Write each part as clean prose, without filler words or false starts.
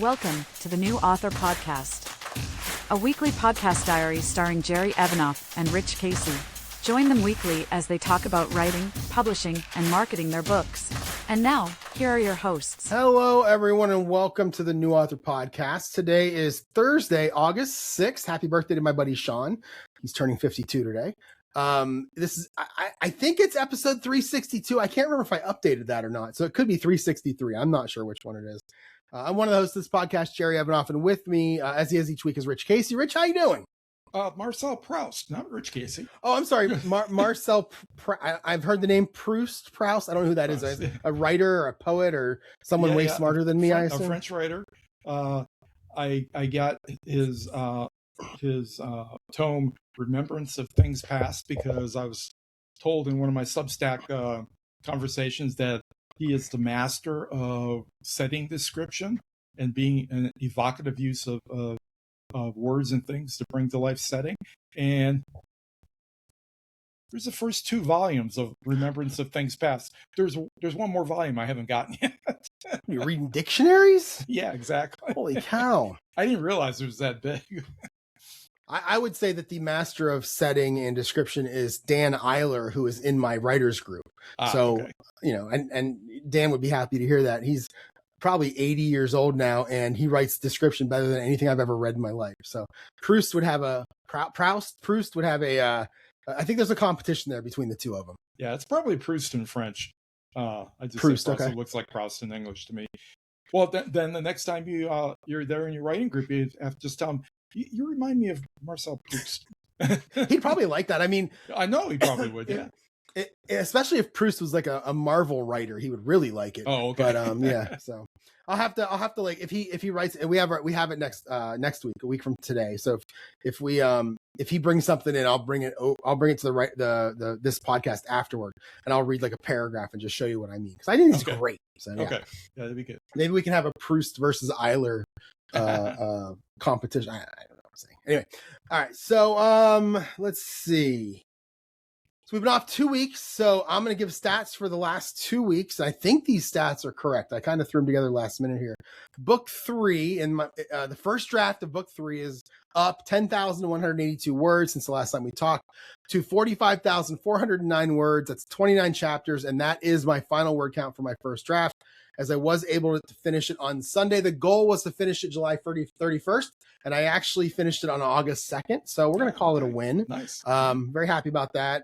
Welcome to the New Author Podcast, a weekly podcast diary starring Jerry Evanoff and Rich Casey. Join them weekly as they talk about writing, publishing, and marketing their books. And now, here are your hosts. Hello, everyone, and welcome to the New Author Podcast. Today is Thursday, August 6th. Happy birthday to my buddy Sean. He's turning 52 today. This is, I think it's episode 362. I can't remember if I updated that or not. So it could be 363. I'm not sure which one it is. I'm one of the hosts of this podcast, Jerry Evanoff, and with me, as he is each week, is Rich Casey. Rich, how you doing? Marcel Proust, not Rich Casey. Oh, I'm sorry. Marcel I've heard the name Proust. I don't know who that is. A writer or a poet or someone way smarter than me, I assume. A French writer. I got his tome Remembrance of Things Past because I was told in one of my Substack conversations that he is the master of setting description and being an evocative use of words and things to bring to life setting. And there's the first 2 volumes of Remembrance of Things Past. There's one more volume I haven't gotten yet. You're reading dictionaries? Yeah, exactly. Holy cow. I didn't realize it was that big. I would say that the master of setting and description is Dan Eiler, who is in my writers group. Okay. You know, and Dan would be happy to hear that. He's probably 80 years old now, and he writes description better than anything I've ever read in my life. So Proust would have a I think there's a competition there between the two of them. Yeah, it's probably Proust in French. I just Proust, said Proust. okay. It looks like Proust in English to me. Well, then the next time you're there in your writing group, you have to just tell him, you remind me of Marcel Proust. He'd probably like that. I mean, I know he probably would. Yeah. Especially if Proust was like a Marvel writer, he would really like it. Oh, okay. But yeah, so I'll have to like if he writes, and we have it next week, a week from today. So if he brings something in, I'll bring it to this podcast afterward, and I'll read like a paragraph and just show you what I mean, because I think it's great. So yeah. Okay, yeah, that'd be good. Maybe we can have a Proust versus Eiler competition. I don't know what I'm saying. Anyway, all right. So let's see. So we've been off 2 weeks, so I'm going to give stats for the last 2 weeks. I think these stats are correct. I kind of threw them together last minute here. Book 3, and the first draft of book 3 is up 10,182 words since the last time we talked to 45,409 words. That's 29 chapters, and that is my final word count for my first draft, as I was able to finish it on Sunday. The goal was to finish it July 31st, and I actually finished it on August 2nd, so we're going to call it a win. Nice. Very happy about that.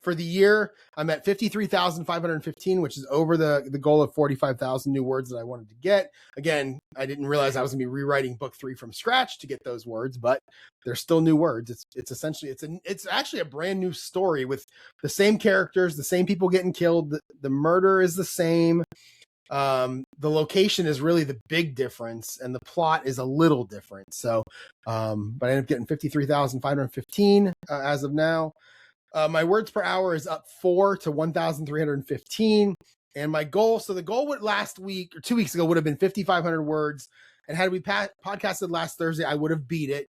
For the year, I'm at 53,515, which is over the goal of 45,000 new words that I wanted to get. Again, I didn't realize I was going to be rewriting book 3 from scratch to get those words, but they're still new words. It's essentially, it's actually a brand new story with the same characters, the same people getting killed. The murder is the same. The location is really the big difference, and the plot is a little different. So, but I ended up getting 53,515 as of now. My words per hour is up 4 to 1,315. And my goal, so the goal would last week or 2 weeks ago would have been 5,500 words. And had we podcasted last Thursday, I would have beat it.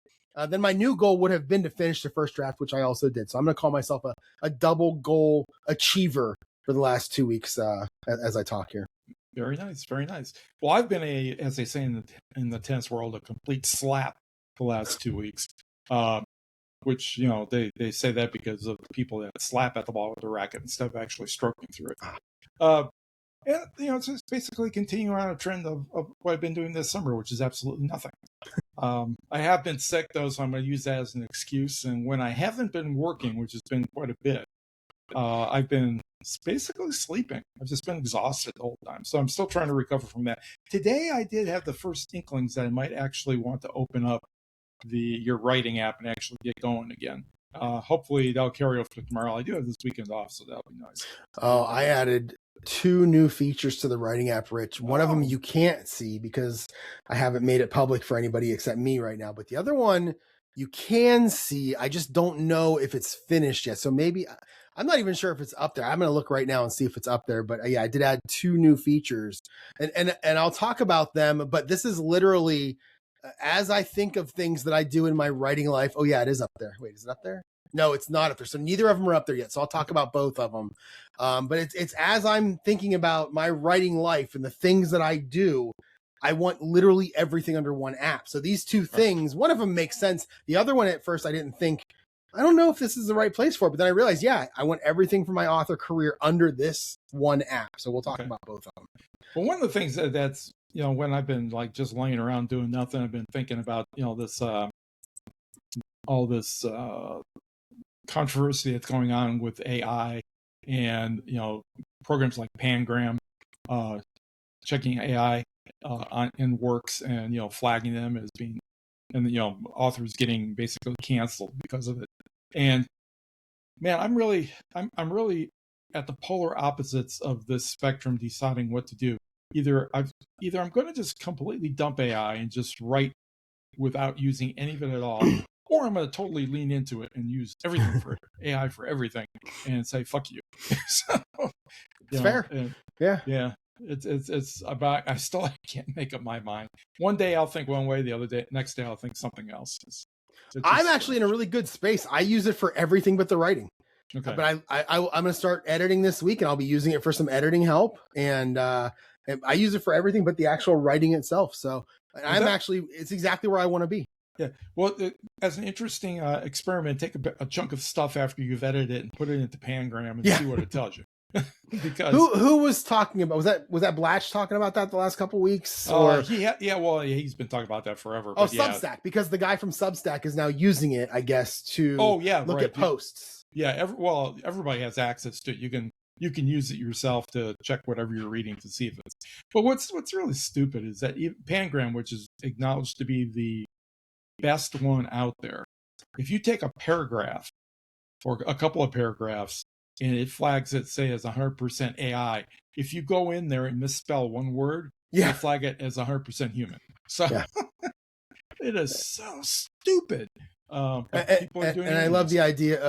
Then my new goal would have been to finish the first draft, which I also did. So I'm going to call myself a double goal achiever for the last 2 weeks as I talk here. Very nice. Very nice. Well, I've been as they say in the tennis world, a complete slap the last 2 weeks. Which, you know, they say that because of the people that slap at the ball with the racket instead of actually stroking through it. And, you know, it's just basically continuing on a trend of what I've been doing this summer, which is absolutely nothing. I have been sick, though, so I'm going to use that as an excuse. And when I haven't been working, which has been quite a bit, I've been basically sleeping. I've just been exhausted the whole time. So I'm still trying to recover from that. Today, I did have the first inklings that I might actually want to open up your writing app and actually get going again. Hopefully that'll carry over to tomorrow. I do have this weekend off, so that'll be nice. Oh, I added 2 new features to the writing app, Rich. One of them you can't see because I haven't made it public for anybody except me right now. But the other one you can see. I just don't know if it's finished yet. So maybe I'm not even sure if it's up there. I'm going to look right now and see if it's up there. But yeah, I did add 2 new features, and I'll talk about them. But this is literally as I think of things that I do in my writing life. Oh yeah, it is up there. Wait, is it up there? No, it's not up there. So neither of them are up there yet. So I'll talk about both of them. But it's as I'm thinking about my writing life and the things that I do, I want literally everything under one app. So these two things, one of them makes sense. The other one at first I didn't think, I don't know if this is the right place for it, but then I realized, yeah, I want everything for my author career under this one app. So we'll talk about both of them. Well, one of the things that's, when I've been like just laying around doing nothing, I've been thinking about, this, all this controversy that's going on with AI and, programs like Pangram, checking AI in works and, flagging them as being, and, authors getting basically canceled because of it. And man, I'm really at the polar opposites of this spectrum, deciding what to do. Either I'm going to just completely dump AI and just write without using any of it at all, or I'm going to totally lean into it and use everything for AI for everything and say fuck you. So, it's fair. Yeah. It's about, I still can't make up my mind. One day I'll think one way, next day I'll think something else. I'm actually in a really good space. I use it for everything but the writing. Okay. But I'm going to start editing this week, and I'll be using it for some editing help. And I use it for everything but the actual writing itself. So it's exactly where I want to be. Yeah. Well, as an interesting experiment, take a chunk of stuff after you've edited it and put it into Pangram and see what it tells you. Because who was talking about, was that Blatch talking about that the last couple of weeks? Or he's been talking about that forever. Substack, because the guy from Substack is now using it, I guess, to look at posts. Yeah, everybody has access to it. You can use it yourself to check whatever you're reading to see if it's. But what's really stupid is that Pangram, which is acknowledged to be the best one out there, if you take a paragraph or a couple of paragraphs and it flags it, say, as 100% AI, if you go in there and misspell one word, it'll flag it as 100% human. So it is so stupid. I love the idea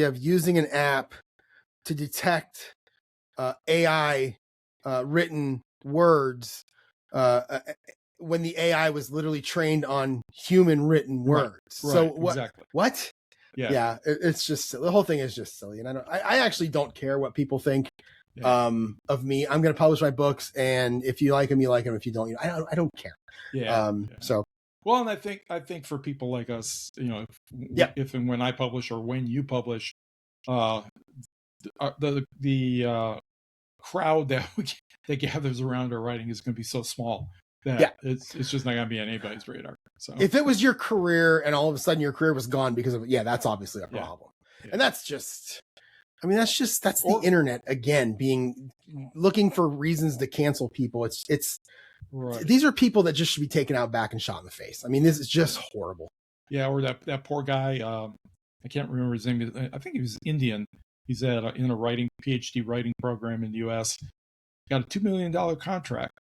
of using an app to detect AI written words when the AI was literally trained on human written words. Right, so what? Exactly. What? Yeah. It's just, the whole thing is just silly, and I actually don't care what people think of me. I'm going to publish my books, and if you like them, you like them. If you don't, I don't care. So. Well, and I think for people like us, if and when I publish or when you publish, the crowd that gathers around our writing is going to be so small that it's just not going to be on anybody's radar. So if it was your career and all of a sudden your career was gone because of it, that's obviously a problem. And that's just, that's the internet again, looking for reasons to cancel people. It's right. These are people that just should be taken out back and shot in the face. This is just horrible. Yeah. Or that poor guy, I can't remember his name. I think he was Indian. He's in a PhD writing program in the US. Got a $2 million contract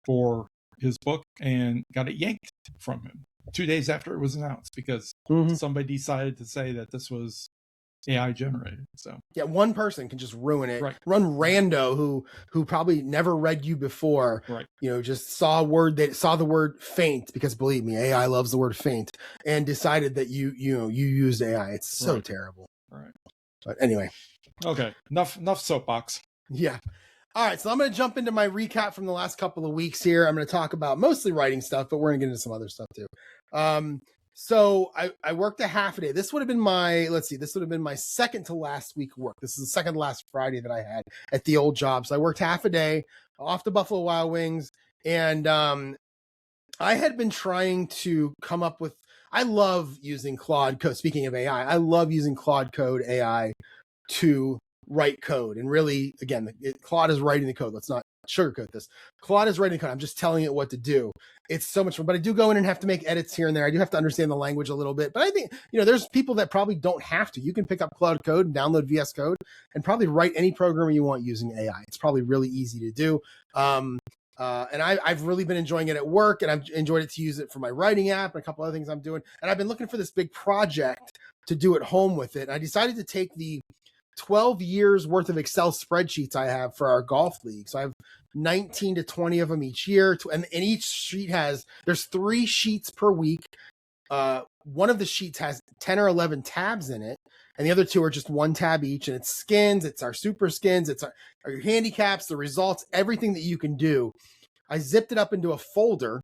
for his book and got it yanked from him 2 days after it was announced because somebody decided to say that this was AI generated. So one person can just ruin it. Right. Run rando who probably never read you before. Right. Just saw the word faint, because believe me, AI loves the word faint, and decided that you used AI. It's so terrible. Right. But anyway. Okay. Enough soapbox. Yeah. All right, so I'm going to jump into my recap from the last couple of weeks here. I'm going to talk about mostly writing stuff, but we're going to get into some other stuff too. So I worked a half a day. This would have been my second to last week work. This is the second to last Friday that I had at the old job. So I worked half a day off the Buffalo Wild Wings, and I had been trying to come up with, I love using Claude Code. Speaking of AI, I love using Claude Code AI to write code. And really, again, Claude is writing the code. Let's not sugarcoat this. Claude is writing code. I'm just telling it what to do. It's so much fun, but I do go in and have to make edits here and there. I do have to understand the language a little bit, but I think, there's people that probably don't have to. You can pick up Claude Code and download VS Code and probably write any program you want using AI. It's probably really easy to do. And I've really been enjoying it at work, and I've enjoyed it to use it for my writing app and a couple other things I'm doing. And I've been looking for this big project to do at home with it. And I decided to take the 12 years worth of Excel spreadsheets I have for our golf league. So I have 19 to 20 of them each year. And each sheet there's 3 sheets per week. One of the sheets has 10 or 11 tabs in it, and the other 2 are just 1 tab each. And it's skins, it's our super skins, it's our handicaps, the results, everything that you can do. I zipped it up into a folder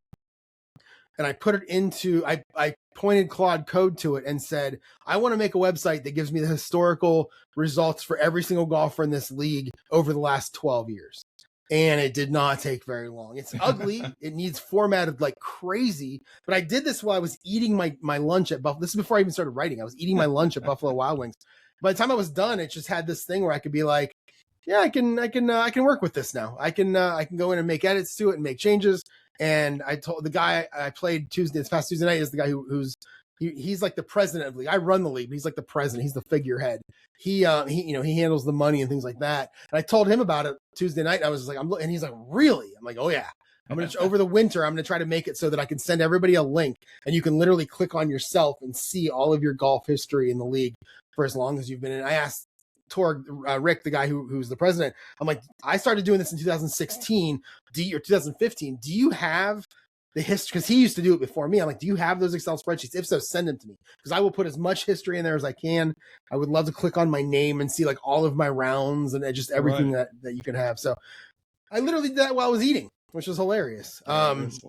and I put it into, I pointed Claude Code to it and said, I want to make a website that gives me the historical results for every single golfer in this league over the last 12 years. And it did not take very long. It's ugly. It needs formatted like crazy. But I did this while I was eating my lunch at Buffalo. This is before I even started writing. I was eating my lunch at Buffalo Wild Wings. By the time I was done, it just had this thing where I could be like, yeah, I can work with this now. I can go in and make edits to it and make changes. And I told the guy I played this past Tuesday night is the guy he's like the president of the league. I run the league, but he's like the president. He's the figurehead. He handles the money and things like that. And I told him about it Tuesday night. And I was like, and he's like, really? I'm like, oh yeah. I'm going to, over the winter, I'm going to try to make it so that I can send everybody a link and you can literally click on yourself and see all of your golf history in the league for as long as you've been in. I asked Rick, the guy who's the president, I'm like, I started doing this in 2016 or 2015. Do you have the history? Because he used to do it before me. I'm like, do you have those Excel spreadsheets? If so, send them to me because I will put as much history in there as I can. I would love to click on my name and see like all of my rounds and just everything that you can have. So I literally did that while I was eating, which was hilarious. Hilarious.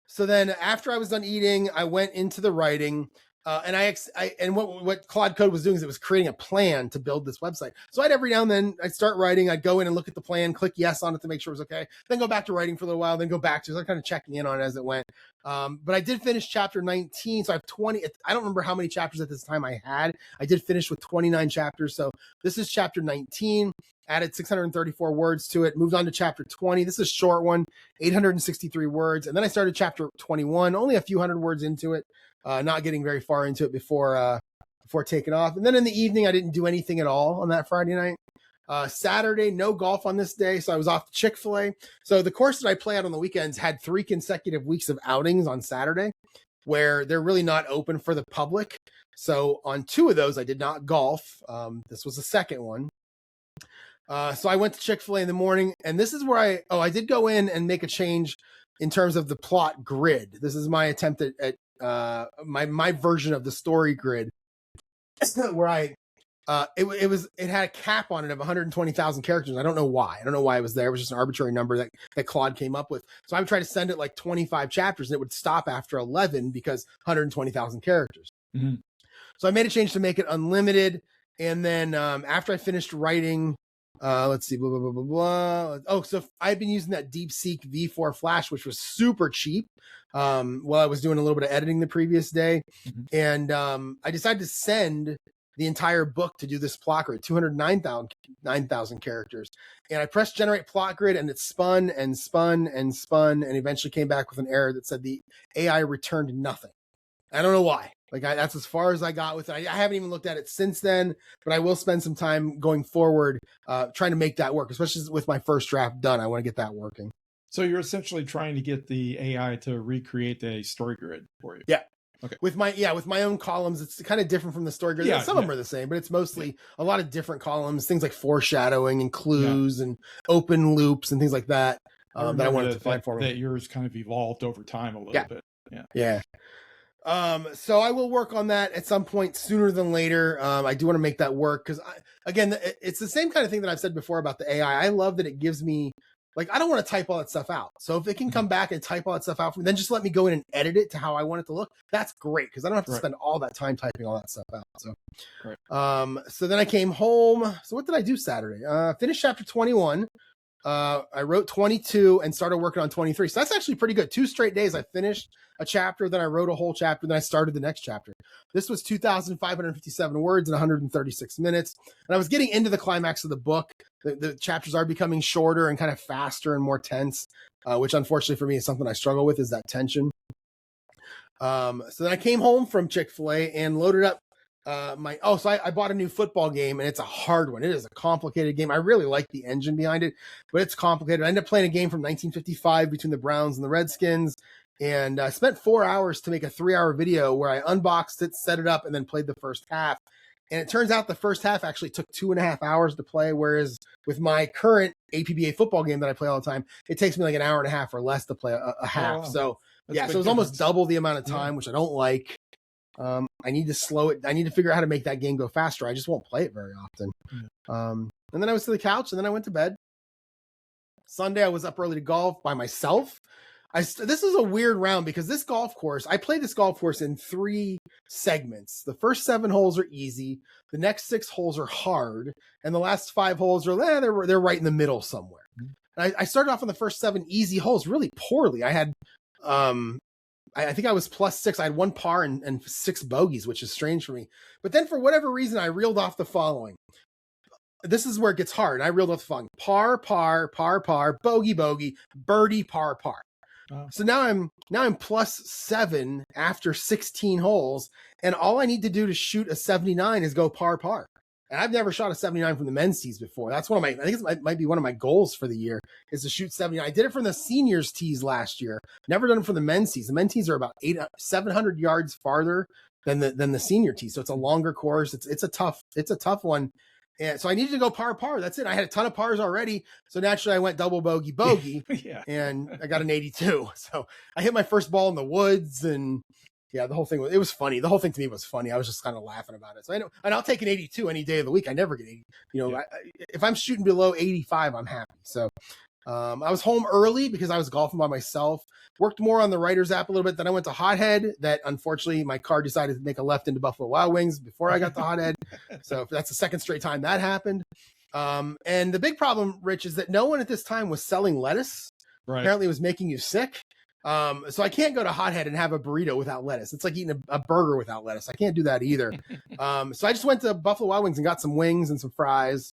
So then after I was done eating, I went into the writing. And what Claude Code was doing is it was creating a plan to build this website. So every now and then I'd start writing, I'd go in and look at the plan, click yes on it to make sure it was okay, then go back to writing for a little while, then go back to kind of checking in on it as it went. But I did finish chapter 19. So I have 20. I don't remember how many chapters at this time I had. I did finish with 29 chapters. So this is chapter 19. Added 634 words to it, moved on to chapter 20. This is a short one, 863 words. And then I started chapter 21, only a few hundred words into it. Not getting very far into it before taking off. And then in the evening, I didn't do anything at all on that Friday night. Saturday, no golf on this day. So I was off to Chick-fil-A. So the course that I play out on the weekends had 3 consecutive weeks of outings on Saturday where they're really not open for the public. So on 2 of those, I did not golf. This was the second one. So I went to Chick-fil-A in the morning, and this is where I did go in and make a change in terms of the plot grid. This is my attempt at my version of the story grid where it had a cap on it of 120,000 characters. I don't know why. I don't know why it was there. It was just an arbitrary number that Claude came up with. So I would try to send it like 25 chapters and it would stop after 11 because 120,000 characters. Mm-hmm. So I made a change to make it unlimited. And then after I finished writing, let's see, blah, blah, blah, blah, blah. Oh, so I've been using that DeepSeek V4 Flash, which was super cheap while I was doing a little bit of editing the previous day. Mm-hmm. And I decided to send the entire book to do this plot grid, 209,000 characters. And I pressed generate plot grid and it spun and spun and spun and eventually came back with an error that said the AI returned nothing. I don't know why. That's as far as I got with it. I haven't even looked at it since then, but I will spend some time going forward trying to make that work, especially with my first draft done. I want to get that working. So you're essentially trying to get the AI to recreate a story grid for you. Yeah. Okay. With my own columns, it's kind of different from the story grid. Yeah, some of them are the same, but it's mostly a lot of different columns, things like foreshadowing and clues and open loops and things like that that I wanted to find for me. That yours kind of evolved over time a little bit. Yeah. So I will work on that at some point sooner than later. I do want to make that work because again, it's the same kind of thing that I've said before about the AI. I love that it gives me, I don't want to type all that stuff out. So if it can come back and type all that stuff out for me, then just let me go in and edit it to how I want it to look. That's great because I don't have to spend all that time typing all that stuff out. So, so then I came home. So what did I do Saturday? Finished chapter 21. I wrote 22 and started working on 23. So that's actually pretty good. 2 straight days. I finished a chapter, then I wrote a whole chapter, then I started the next chapter. This was 2,557 words in 136 minutes. And I was getting into the climax of the book. The chapters are becoming shorter and kind of faster and more tense, which unfortunately for me is something I struggle with, is that tension. So then I came home from Chick-fil-A and loaded up so I bought a new football game and it's a hard one. It is a complicated game. I really like the engine behind it, but it's complicated. I ended up playing a game from 1955 between the Browns and the Redskins. And I spent 4 hours to make a 3-hour video where I unboxed it, set it up, and then played the first half. And it turns out the first half actually took 2.5 hours to play, whereas with my current APBA football game that I play all the time, it takes me like an hour and a half or less to play a half. Oh, wow. So so it was almost double the amount of time, which I don't like. I need to slow it. I need to figure out how to make that game go faster. I just won't play it very often. And then I was to the couch and then I went to bed. Sunday, I was up early to golf by myself. This is a weird round because this golf course, I played this golf course in 3 segments. The first 7 holes are easy. The next 6 holes are hard. And the last 5 holes are, they're right in the middle somewhere. I started off on the first 7 easy holes really poorly. I had, I think I was +6. I had 1 par and 6 bogeys, which is strange for me. But then for whatever reason, I reeled off the following. This is where it gets hard. I reeled off the following: par, par, par, par, bogey, bogey, birdie, par, par. Oh. So now I'm +7 after 16 holes, and all I need to do to shoot a 79 is go par, par. And I've never shot a 79 from the men's tees before. That's one of my, I think it might be one of my goals for the year is to shoot 79. I did it from the seniors tees last year. Never done it for the men's tees. The men's tees are about 700 yards farther than the senior tees. So it's a longer course. It's a tough one. And so I needed to go par, par. That's it. I had a ton of pars already. So naturally I went double bogey, bogey, yeah. And I got an 82. So I hit my first ball in the woods, and yeah, the whole thing it was funny. The whole thing to me was funny. I was just kind of laughing about it. So I know, and I'll take an 82 any day of the week. I never get 80. Yeah. If I'm shooting below 85, I'm happy. So I was home early because I was golfing by myself. Worked more on the writer's app a little bit. Then I went to Hothead. That unfortunately my car decided to make a left into Buffalo Wild Wings before I got to Hothead. So that's the second straight time that happened. And the big problem, Rich, is that no one at this time was selling lettuce. Right. Apparently it was making you sick. So I can't go to Hothead and have a burrito without lettuce. It's like eating a burger without lettuce. I can't do that either. So I just went to Buffalo Wild Wings and got some wings and some fries.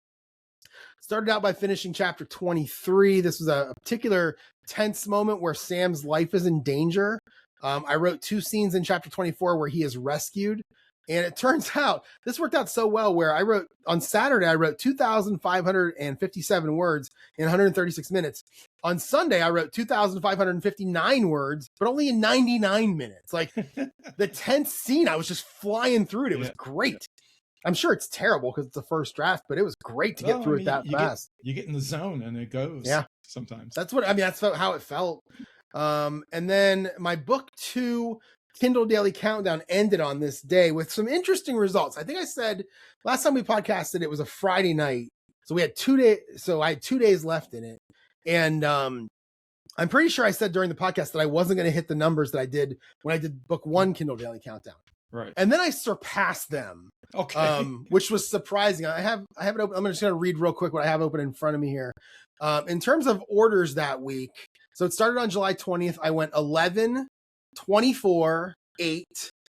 Started out by finishing chapter 23. This was a particular tense moment where Sam's life is in danger. I wrote 2 scenes in chapter 24 where he is rescued. And it turns out this worked out so well where on Saturday, I wrote 2,557 words in 136 minutes. On Sunday, I wrote 2,559 words, but only in 99 minutes. Like the tense scene, I was just flying through it. It was great. I'm sure it's terrible because it's the first draft, but it was great to get through it that fast. You get in the zone and it goes. Yeah. Sometimes. That's how it felt. And then my book 2 Kindle Daily Countdown ended on this day with some interesting results. I think I said last time we podcasted, it was a Friday night. So we had 2 days. So I had 2 days left in it. And I'm pretty sure I said during the podcast that I wasn't going to hit the numbers that I did when I did book 1 Kindle Daily Countdown. Right. And then I surpassed them. Okay. Which was surprising. I have it open. I'm just going to read real quick what I have open in front of me here. In terms of orders that week. So it started on July 20th. I went 11, 24, 8,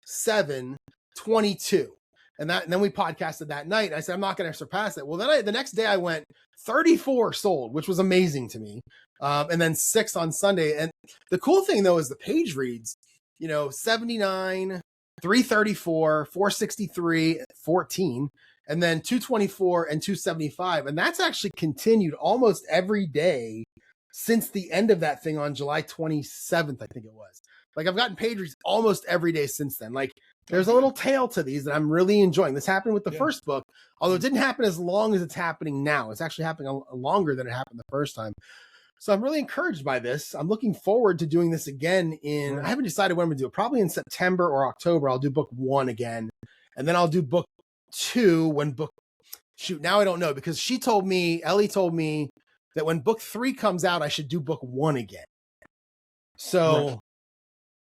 7, 22. And then we podcasted that night. And I said, I'm not going to surpass it. Well, then the next day I went 34 sold, which was amazing to me. And then 6 on Sunday. And the cool thing though, is the page reads, 79, 334, 463, 14, and then 224 and 275. And that's actually continued almost every day since the end of that thing on July 27th, I think it was. Like I've gotten page reads almost every day since then. Like there's a little tail to these that I'm really enjoying. This happened with the first book, although it didn't happen as long as it's happening now. It's actually happening longer than it happened the first time. So I'm really encouraged by this. I'm looking forward to doing this again I haven't decided when I'm gonna do it. Probably in September or October, I'll do book 1 again. And then I'll do book 2 now I don't know because Ellie told me that when book 3 comes out, I should do book 1 again. So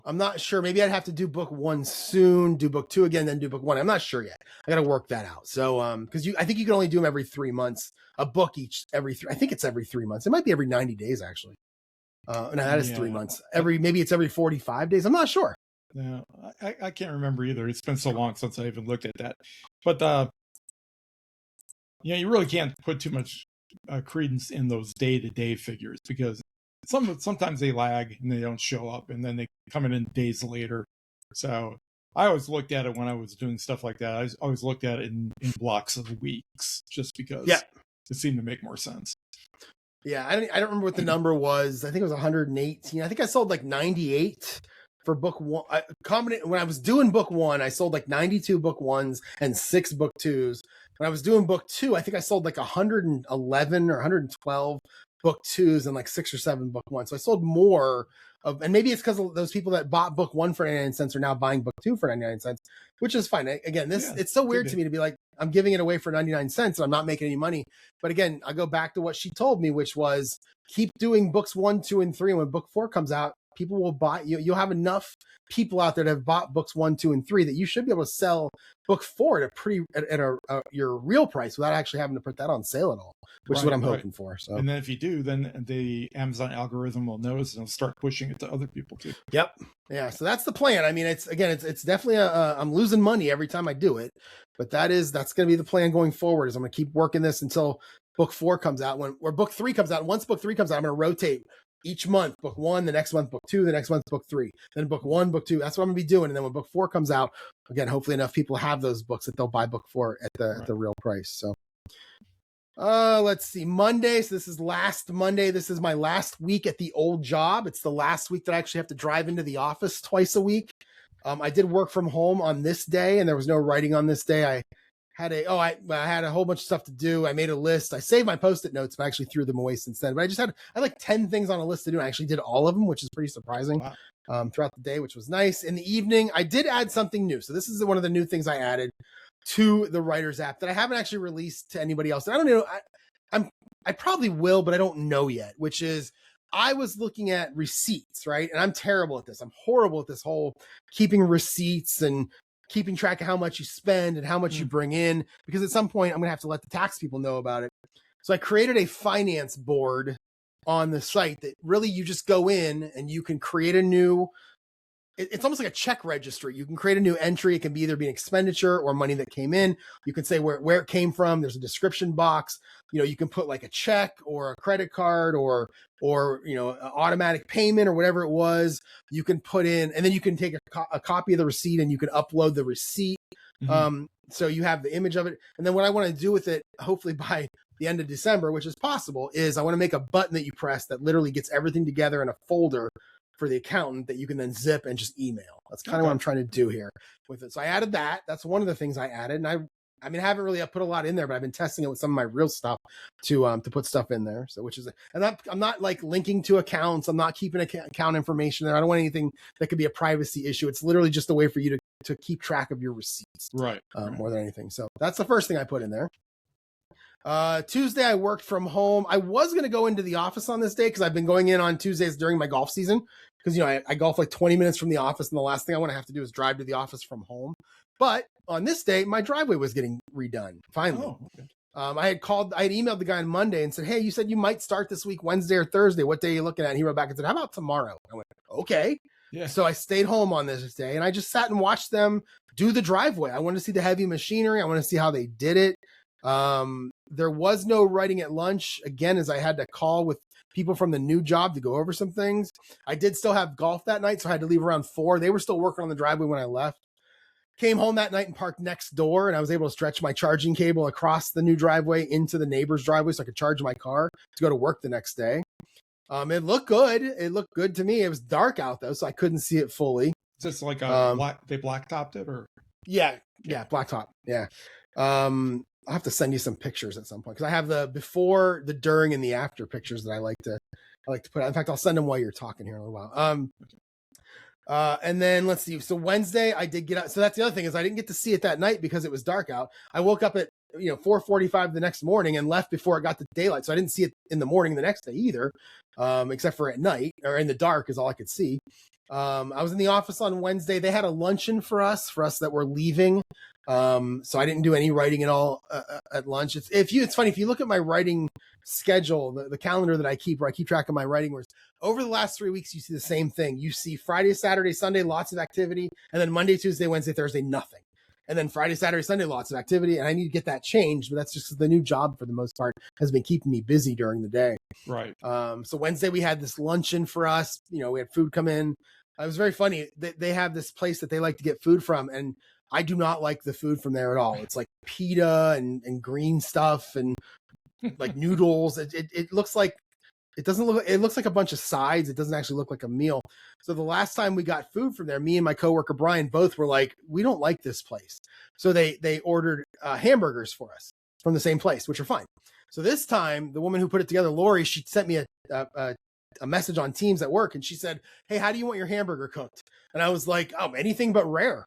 I'm not sure. Maybe I'd have to do book 1 soon, do book 2 again, then do book 1. I'm not sure yet. I got to work that out. So, because I think you can only do them every 3 months, a book each I think it's every 3 months. It might be every 90 days actually. No, that is 3 months. Maybe it's every 45 days. I'm not sure. Yeah, I can't remember either. It's been so long since I even looked at that. But you really can't put too much credence in those day-to-day figures because sometimes they lag and they don't show up and then they come in days later. So I always looked at it when I was doing stuff like that. I always looked at it in blocks of weeks just because it seemed to make more sense. Yeah, I don't remember what the number was. I think it was 118. I think I sold like 98 for book 1. When I was doing book 1, I sold like 92 book 1s and 6 book 2s. When I was doing book 2, I think I sold like 111 or 112 book 2s and like 6 or 7 book 1s. So I sold more of, and maybe it's because those people that bought book 1 for 99 cents are now buying book 2 for 99 cents, which is fine. Again, it's so weird to me to be like, I'm giving it away for 99 cents and I'm not making any money. But again, I go back to what she told me, which was keep doing books 1, 2, and 3. And when book 4 comes out, people will buy you. You'll have enough people out there that have bought books 1, 2, and 3 that you should be able to sell book 4 at your real price without actually having to put that on sale at all, which is what I'm hoping for. So, and then if you do, then the Amazon algorithm will notice and it'll start pushing it to other people too. Yep. Yeah. So that's the plan. I mean, it's definitely I'm losing money every time I do it, but that's going to be the plan going forward. Is I'm going to keep working this until book 4 comes out, or book 3 comes out. Once book 3 comes out, I'm going to rotate each month, book 1, the next month, book 2, the next month, book 3, then book 1, book 2. That's what I'm gonna be doing. And then when book 4 comes out, again, hopefully enough people have those books that they'll buy book 4 at the real price. So, let's see, Monday. So this is last Monday. This is my last week at the old job. It's the last week that I actually have to drive into the office twice a week. I did work from home on this day, and there was no writing on this day. I had a whole bunch of stuff to do. I made a list. I saved my Post-it notes, but I actually threw them away since then. But I had like 10 things on a list to do. And I actually did all of them, which is pretty surprising. Wow. Throughout the day, which was nice. In the evening, I did add something new. So this is one of the new things I added to the Writers app that I haven't actually released to anybody else. And I don't know. I probably will, but I don't know yet, which is I was looking at receipts, right? And I'm terrible at this. I'm horrible at this whole keeping receipts and keeping track of how much you spend and how much you bring in, because at some point I'm going to have to let the tax people know about it. So I created a finance board on the site that really you just go in and you can create a new, it's almost like a check registry. You can create a new entry. It can be either be an expenditure or money that came in. You can say where it came from. There's a description box. You can put like a check or a credit card or an automatic payment or whatever it was. You can put in, and then you can take a copy of the receipt and you can upload the receipt. Mm-hmm. So you have the image of it. And then what I want to do with it, hopefully by the end of December, which is possible, is I want to make a button that you press that literally gets everything together in a folder for the accountant that you can then zip and just email. That's kind of what I'm trying to do here with it. So I added that. That's one of the things I added. And I haven't really put a lot in there, but I've been testing it with some of my real stuff to put stuff in there. So, I'm not like linking to accounts. I'm not keeping account information there. I don't want anything that could be a privacy issue. It's literally just a way for you to keep track of your receipts. Right. More than anything. So that's the first thing I put in there. Tuesday, I worked from home. I was going to go into the office on this day because I've been going in on Tuesdays during my golf season. Because, I golf like 20 minutes from the office, and the last thing I want to have to do is drive to the office from home. But on this day, my driveway was getting redone, finally. Oh, okay. I had emailed the guy on Monday and said, hey, you said you might start this week, Wednesday or Thursday. What day are you looking at? And he wrote back and said, how about tomorrow? I went, okay. Yeah. So I stayed home on this day, and I just sat and watched them do the driveway. I wanted to see the heavy machinery. I want to see how they did it. There was no writing at lunch, again, as I had to call with people from the new job to go over some things. I did still have golf that night, so I had to leave around 4. They were still working on the driveway when I left. Came home that night and parked next door, and I was able to stretch my charging cable across the new driveway into the neighbor's driveway so I could charge my car to go to work the next day. It looked good. It looked good to me. It was dark out though, so I couldn't see it fully. Is this like they blacktopped it, or? Yeah, blacktop. Yeah. I'll have to send you some pictures at some point because I have the before, the during, and the after pictures that I like to put out. In fact, I'll send them while you're talking here in a little while. And then let's see. So Wednesday I did get out. So that's the other thing is I didn't get to see it that night because it was dark out. I woke up at 4:45 the next morning and left before it got to daylight. So I didn't see it in the morning the next day either, except for at night or in the dark is all I could see. I was in the office on Wednesday. They had a luncheon for us that were leaving. So I didn't do any writing at all at lunch. It's funny, if you look at my writing schedule, the calendar that I keep, where I keep track of my writing, where over the last 3 weeks, you see the same thing. You see Friday, Saturday, Sunday, lots of activity. And then Monday, Tuesday, Wednesday, Thursday, nothing. And then Friday, Saturday, Sunday, lots of activity. And I need to get that changed, but that's just the new job for the most part has been keeping me busy during the day. Right. So Wednesday we had this luncheon for us, we had food come in. It was very funny. They have this place that they like to get food from. And I do not like the food from there at all. It's like pita and green stuff and like noodles. It looks like, it looks like a bunch of sides. It doesn't actually look like a meal. So the last time we got food from there, me and my coworker, Brian, both were like, we don't like this place. So they ordered hamburgers for us from the same place, which are fine. So this time, the woman who put it together, Lori, she sent me a message on Teams at work, and she said, "Hey, how do you want your hamburger cooked?" And I was like, "Oh, anything but rare."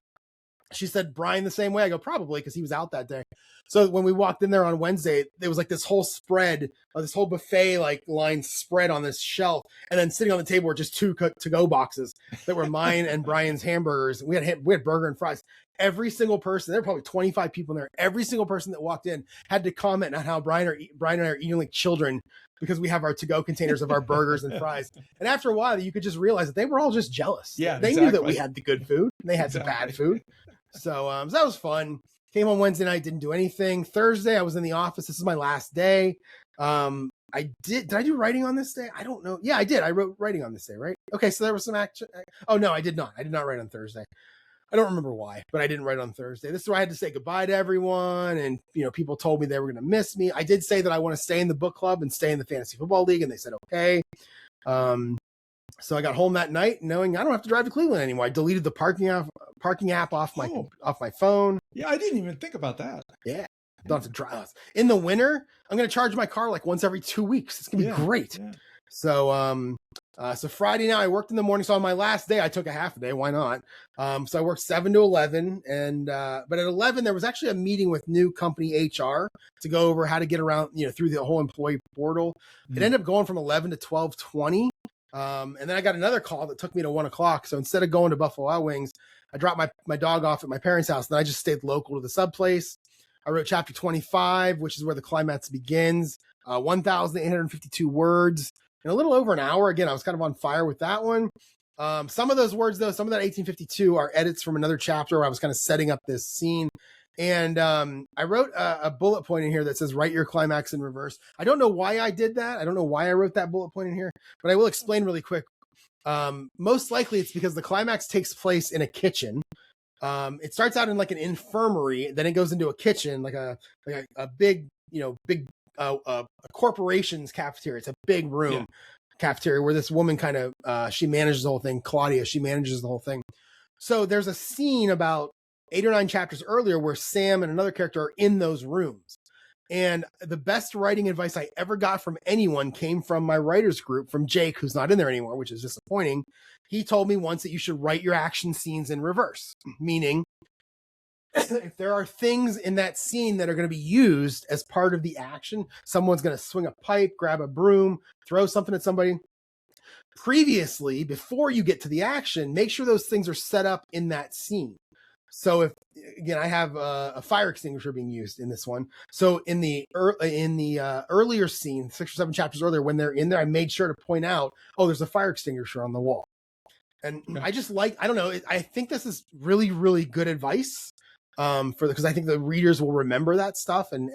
She said, "Brian, the same way." I go, "Probably," because he was out that day. So when we walked in there on Wednesday, there was like this whole spread, this whole buffet like line spread on this shelf, and then sitting on the table were just two to-go boxes that were mine and Brian's hamburgers. We had burger and fries. Every single person, there were probably 25 people in there. Every single person that walked in had to comment on how Brian and I are eating like children because we have our to-go containers of our burgers and fries. And after a while, you could just realize that they were all just jealous. Yeah, they knew that we had the good food and they had the bad food. So that was fun. Came home Wednesday night, didn't do anything. Thursday, I was in the office. This is my last day. Did I do writing on this day? I don't know. Yeah, I did. I wrote writing on this day, right? Okay, so there was some action. Oh, no, I did not. I did not write on Thursday. I don't remember why, but I didn't write on Thursday. This is where I had to say goodbye to everyone. And, people told me they were going to miss me. I did say that I want to stay in the book club and stay in the fantasy football league. And they said, okay. So I got home that night knowing I don't have to drive to Cleveland anymore. I deleted the parking app off my phone. Yeah, I didn't even think about that. Yeah. Don't have to drive. In the winter, I'm going to charge my car like once every 2 weeks. It's going to be great. Yeah. So, so Friday now I worked in the morning. So on my last day, I took a half a day. Why not? So I worked 7 to 11 and, but at 11, there was actually a meeting with new company HR to go over how to get around, through the whole employee portal. It ended up going from 11 to 12:20. And then I got another call that took me to 1 o'clock. So instead of going to Buffalo Wild Wings, I dropped my dog off at my parents' house. And I just stayed local to the sub place. I wrote chapter 25, which is where the climax begins. 1,852 words in a little over an hour. Again, I was kind of on fire with that one. Some of those words, though, some of that 1852 are edits from another chapter where I was kind of setting up this scene. And I wrote a bullet point in here that says, write your climax in reverse. I don't know why I did that. I don't know why I wrote that bullet point in here, but I will explain really quick. Most likely it's because the climax takes place in a kitchen. It starts out in like an infirmary, then it goes into a kitchen, like a big, a corporation's cafeteria. It's a big room cafeteria where this woman kind of, she manages the whole thing. Claudia, she manages the whole thing. So there's a scene about 8 or 9 chapters earlier where Sam and another character are in those rooms. And the best writing advice I ever got from anyone came from my writers group, from Jake, who's not in there anymore, which is disappointing. He told me once that you should write your action scenes in reverse, meaning if there are things in that scene that are going to be used as part of the action, someone's going to swing a pipe, grab a broom, throw something at somebody. Previously, before you get to the action, make sure those things are set up in that scene. So if, again, I have a fire extinguisher being used in this one. So in the earlier scene, 6 or 7 chapters earlier, when they're in there, I made sure to point out, oh, there's a fire extinguisher on the wall. And I just I don't know, I think this is really, really good advice because I think the readers will remember that stuff and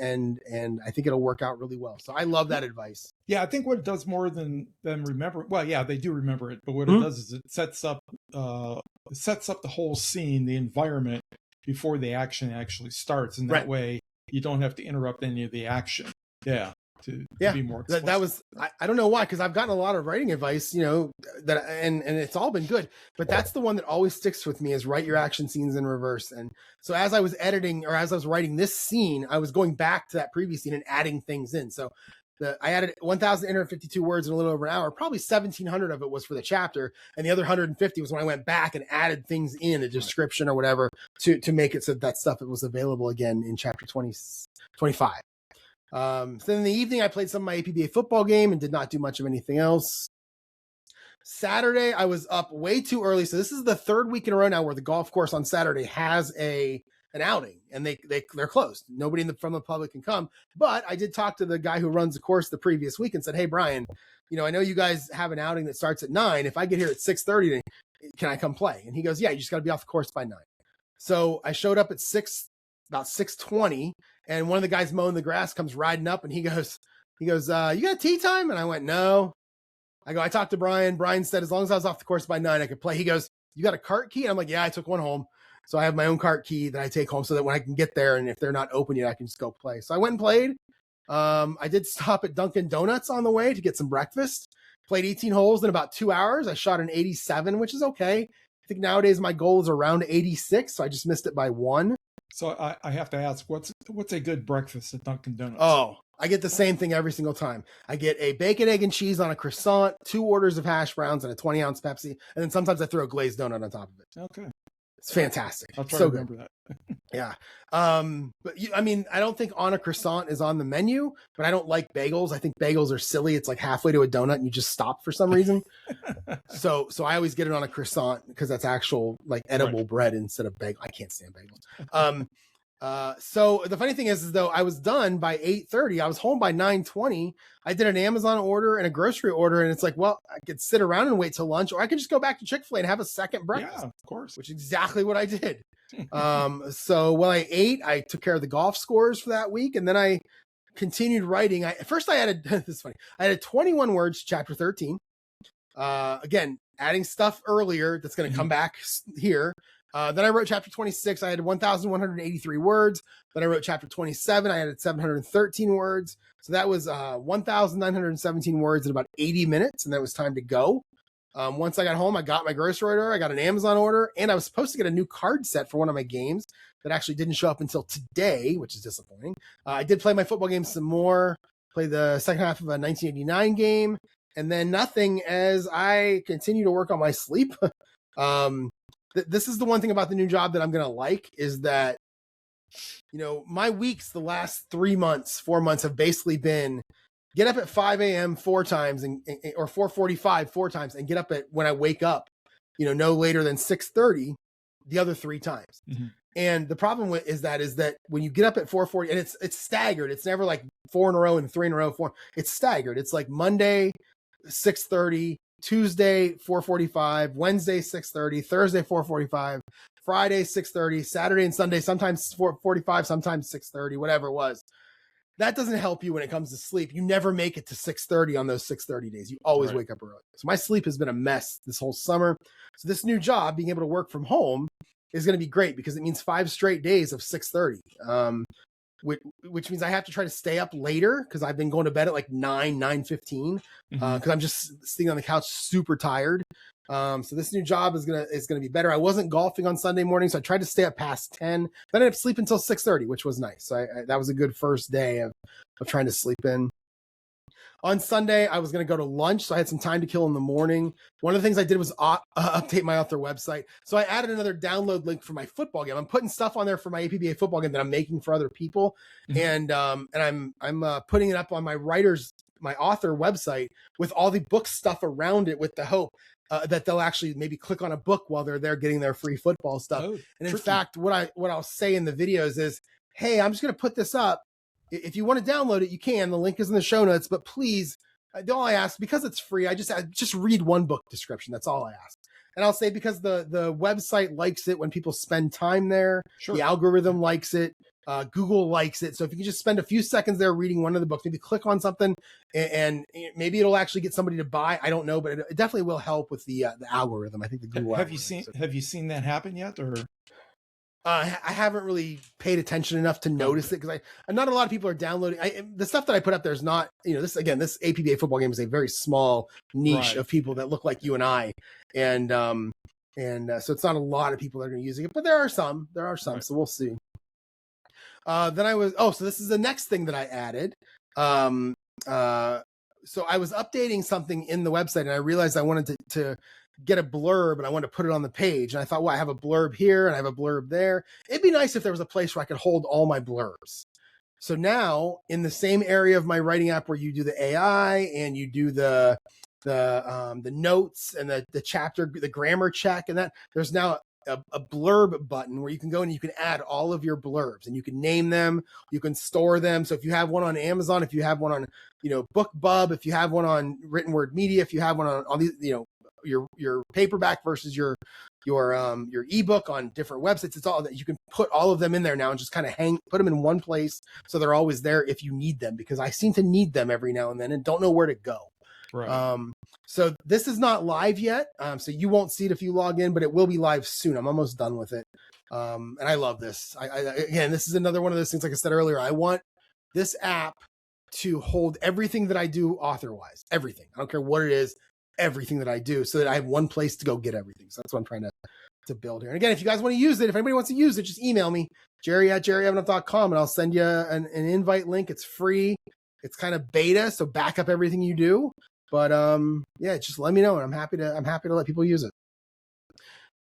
I think it'll work out really well. So I love that advice. Yeah, I think what it does more than remember. Well, yeah, they do remember it, but what it does is it sets up the whole scene, the environment before the action actually starts, and that way you don't have to interrupt any of the action. Yeah. To be more explicit. That was I don't know why, because I've gotten a lot of writing advice, that and it's all been good, but that's the one that always sticks with me is write your action scenes in reverse. And so as I was editing or as I was writing this scene, I was going back to that previous scene and adding things in. So I added 1,852 words in a little over an hour. Probably 1,700 of it was for the chapter, and the other 150 was when I went back and added things in a description or whatever to make it so that stuff was available again in chapter 25. So in the evening, I played some of my APBA football game and did not do much of anything else. Saturday, I was up way too early. So this is the 3rd week in a row now where the golf course on Saturday has an outing, and they're closed. Nobody from the public can come. But I did talk to the guy who runs the course the previous week and said, hey, Brian, I know you guys have an outing that starts at 9. If I get here at 6:30, can I come play? And he goes, yeah, you just got to be off the course by 9. So I showed up at about 6:20, and one of the guys mowing the grass comes riding up, and he goes, you got tea time? And I went, no. I talked to Brian. Brian said, as long as I was off the course by 9, I could play. He goes, you got a cart key? And I'm like, yeah, I took one home. So I have my own cart key that I take home so that when I can get there, and if they're not open yet, I can just go play. So I went and played. I did stop at Dunkin' Donuts on the way to get some breakfast. Played 18 holes in about 2 hours. I shot an 87, which is okay. I think nowadays my goal is around 86, so I just missed it by 1. So I have to ask, what's a good breakfast at Dunkin' Donuts? Oh, I get the same thing every single time. I get a bacon, egg, and cheese on a croissant, 2 orders of hash browns, and a 20-ounce Pepsi. And then sometimes I throw a glazed donut on top of it. Okay. It's fantastic. I'll try so to remember good. that. Yeah. But I mean, I don't think on a croissant is on the menu, but I don't like bagels. I think bagels are silly. It's like halfway to a donut and you just stop for some reason. So I always get it on a croissant because that's actual like edible bread instead of bagel. I can't stand bagels. So the funny thing is though, I was done by 8:30. I was home by 9:20. I did an Amazon order and a grocery order, and it's like, well, I could sit around and wait till lunch, or I could just go back to Chick-fil-A and have a second breakfast. Yeah, of course. Which is exactly what I did. So while I ate, I took care of the golf scores for that week, and then I continued writing. First I added this is funny. I added 21 words to chapter 13. Again, adding stuff earlier that's going to come back here. Then I wrote chapter 26. I had 1,183 words. Then I wrote chapter 27. I added 713 words. So that was 1,917 words in about 80 minutes. And that was time to go. Once I got home, I got my grocery order. I got an Amazon order. And I was supposed to get a new card set for one of my games that actually didn't show up until today, which is disappointing. I did play my football game some more. Play the second half of a 1989 game. And then nothing as I continue to work on my sleep. This is the one thing about the new job that I'm going to like is that, you know, my weeks, the last 4 months have basically been get up at 5 a.m. 4 times or 4:45 4 times and get up at when I wake up, you know, no later than 6:30 the other 3 times. Mm-hmm. And the problem is that when you get up at 4:40 and it's staggered, it's never like 4 in a row and 3 in a row, 4. It's staggered. It's like Monday, 6:30, Tuesday 4:45, Wednesday 6:30, Thursday 4:45, Friday 6:30, Saturday and Sunday sometimes 4:45, sometimes 6:30, whatever it was. That doesn't help you when it comes to sleep. You never make it to 6:30 on those 6:30 days. You always wake up early. So my sleep has been a mess this whole summer. So this new job, being able to work from home, is going to be great because it means 5 straight days of 6:30. Which means I have to try to stay up later because I've been going to bed at like 9:15 because I'm just sitting on the couch super tired. So this new job is gonna be better. I wasn't golfing on Sunday morning, so I tried to stay up past 10. Then I ended up sleeping until 6:30, which was nice. So that was a good first day of trying to sleep in. On Sunday, I was going to go to lunch, so I had some time to kill in the morning. One of the things I did was update my author website. So I added another download link for my football game. I'm putting stuff on there for my APBA football game that I'm making for other people, and I'm putting it up on my author website with all the book stuff around it, with the hope that they'll actually maybe click on a book while they're there getting their free football stuff. And in fact, what I'll say in the videos is, hey, I'm just going to put this up. If you want to download it, you can. The link is in the show notes. But please, all I ask, because it's free, I just read one book description. That's all I ask. And I'll say because the website likes it when people spend time there. Sure. The algorithm likes it. Google likes it. So if you can just spend a few seconds there reading one of the books, maybe click on something, and maybe it'll actually get somebody to buy. I don't know, but it definitely will help with the algorithm. I think the Google. Have you seen that happen yet, or? I haven't really paid attention enough to notice it because not a lot of people are downloading. The stuff that I put up there is not, this APBA football game is a very small niche of people that look like you and I. And so it's not a lot of people that are going to be using it, but there are some, so we'll see. So this is the next thing that I added. So I was updating something in the website and I realized I wanted to get a blurb and I wanted to put it on the page. And I thought, well, I have a blurb here and I have a blurb there. It'd be nice if there was a place where I could hold all my blurbs. So now in the same area of my writing app where you do the AI and you do the notes and the chapter, the grammar check and that, there's now a blurb button where you can go and you can add all of your blurbs and you can name them, you can store them. So if you have one on Amazon, if you have one on, BookBub, if you have one on Written Word Media, if you have one on these, your paperback versus your ebook on different websites, it's all that you can put all of them in there now and just kind of put them in one place. So they're always there if you need them, because I seem to need them every now and then and don't know where to go. Right. So this is not live yet. So you won't see it if you log in, but it will be live soon. I'm almost done with it. And I love this. Again, this is another one of those things, like I said earlier, I want this app to hold everything that I do author-wise, everything. I don't care what it is, everything that I do, so that I have one place to go get everything. So that's what I'm trying to build here. And again, if you guys want to use it, if anybody wants to use it, just email me, jerry@jerryevanoff.com, and I'll send you an invite link. It's free. It's kind of beta, so back up everything you do. But yeah, just let me know, and I'm happy to let people use it.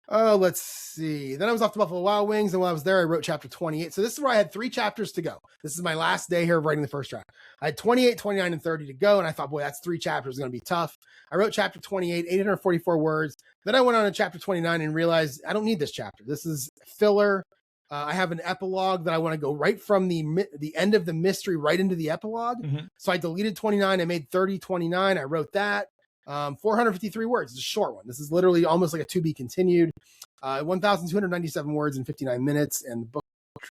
Let's see. Then I was off to Buffalo Wild Wings, and while I was there, I wrote chapter 28. So this is where I had 3 chapters to go. This is my last day here of writing the first draft. I had 28, 29, and 30 to go, and I thought, boy, that's 3 chapters. It's going to be tough. I wrote chapter 28, 844 words. Then I went on to chapter 29 and realized I don't need this chapter. This is filler. I have an epilogue that I want to go right from the end of the mystery right into the epilogue. Mm-hmm. So I deleted 29. I made 30, 29. I wrote that. 453 words. It's a short one. This is literally almost like a to be continued. 1,297 words in 59 minutes. And the book,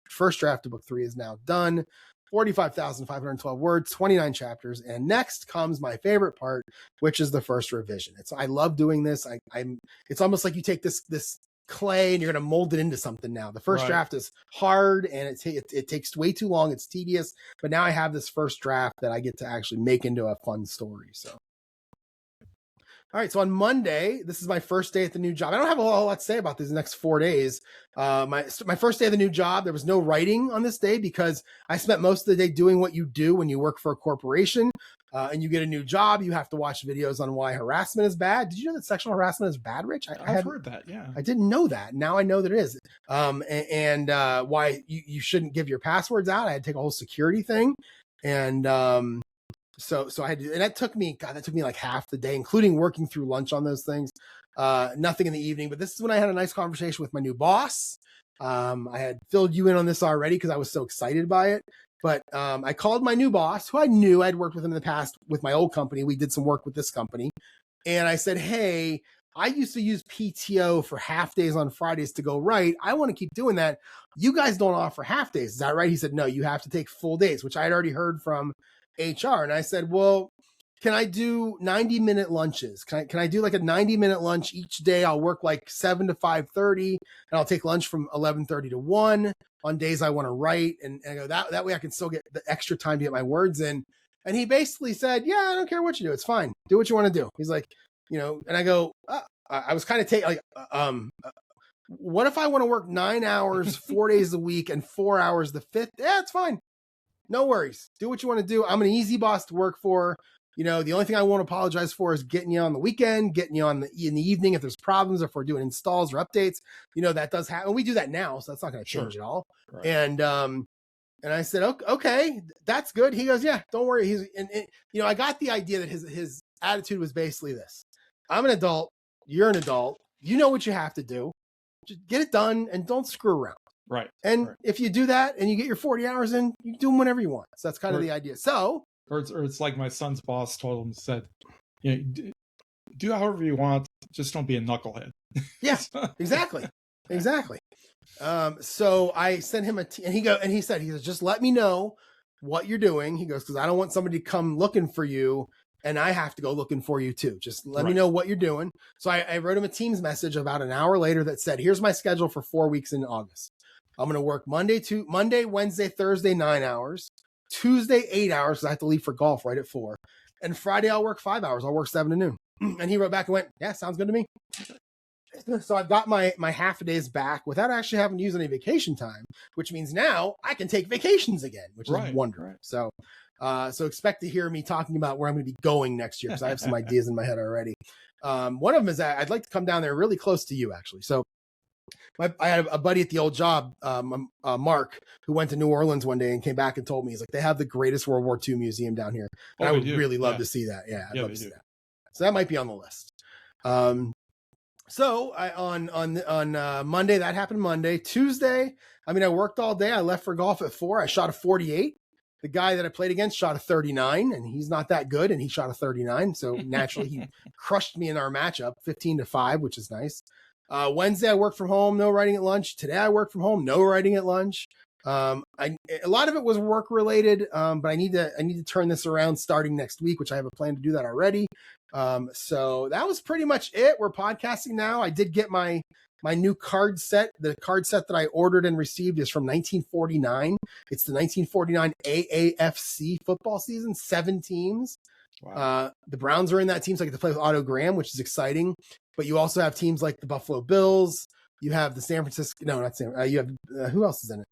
first draft of book 3 is now done. 45,512 words, 29 chapters. And next comes my favorite part, which is the first revision. I love doing this. It's almost like you take this clay and you're going to mold it into something now. The first draft is hard and it takes way too long. It's tedious, but now I have this first draft that I get to actually make into a fun story. So, all right. So on Monday, this is my first day at the new job. I don't have a whole lot to say about these next 4 days. My first day of the new job, there was no writing on this day because I spent most of the day doing what you do when you work for a corporation and you get a new job. You have to watch videos on why harassment is bad. Did you know that sexual harassment is bad, Rich? I've heard that. Yeah. I didn't know that. Now I know that it is. And why you shouldn't give your passwords out. I had to take a whole security thing. And so I had to, and that took me like half the day, including working through lunch on those things. Nothing in the evening, but this is when I had a nice conversation with my new boss. I had filled you in on this already because I was so excited by it. But I called my new boss, who I knew I'd worked with him in the past with my old company. We did some work with this company. And I said, hey, I used to use PTO for half days on Fridays to go write. I want to keep doing that. You guys don't offer half days. Is that right? He said, no, you have to take full days, which I had already heard from HR. And I said, well, can I do 90-minute lunches? Can I do like a 90-minute lunch each day? I'll work like 7 to 5:30 and I'll take lunch from 11:30 to 1 on days I want to write. And I go, that way I can still get the extra time to get my words in. And he basically said, yeah, I don't care what you do. It's fine. Do what you want to do. He's like, and I go, I was kind of what if I want to work 9 hours, 4 days a week and 4 hours the fifth? Yeah, it's fine. No worries. Do what you want to do. I'm an easy boss to work for. The only thing I won't apologize for is getting you on the weekend, getting you on in the evening if there's problems, if we're doing installs or updates. That does happen. We do that now, so that's not going to change at all. Right. And I said, okay, that's good. He goes, yeah, don't worry. I got the idea that his attitude was basically this: I'm an adult. You're an adult. You know what you have to do. Just get it done and don't screw around. Right. And if you do that and you get your 40 hours in, you can do them whenever you want. So that's kind of the idea. So. Or it's like my son's boss told him, said, do however you want, just don't be a knucklehead. Yeah, exactly. So I sent him and he said, just let me know what you're doing. He goes, because I don't want somebody to come looking for you and I have to go looking for you too. Just let me know what you're doing. So I wrote him a Teams message about an hour later that said, here's my schedule for 4 weeks in August. I'm going to work Monday, Wednesday, Thursday, 9 hours. Tuesday, 8 hours, because I have to leave for golf right at 4. And Friday, I'll work 5 hours. I'll work 7 to noon. And he wrote back and went, yeah, sounds good to me. So I've got my half a days back without actually having to use any vacation time, which means now I can take vacations again, which is wonderful. Right. So expect to hear me talking about where I'm going to be going next year because I have some ideas in my head already. One of them is that I'd like to come down there really close to you, actually. So I had a buddy at the old job, Mark, who went to New Orleans one day and came back and told me, he's like, they have the greatest World War II museum down here. And I would really love to see that. Yeah, I'd love to see that. So that might be on the list. So on Monday, that happened Monday. Tuesday, I worked all day. I left for golf at 4. I shot a 48. The guy that I played against shot a 39, and he's not that good, and he shot a 39. So naturally, he crushed me in our matchup, 15-5, which is nice. Wednesday, I worked from home, no writing at lunch. Today, I worked from home, no writing at lunch. A lot of it was work related, but I need to turn this around starting next week, which I have a plan to do that already. So that was pretty much it. We're podcasting now. I did get my new card set. The card set that I ordered and received is from 1949. It's the 1949 AAFC football season, 7 teams. Wow. The Browns are in that team, so I get to play with Otto Graham, which is exciting. But you also have teams like the Buffalo Bills. You have the San Francisco. No, not San. You have who else is in it?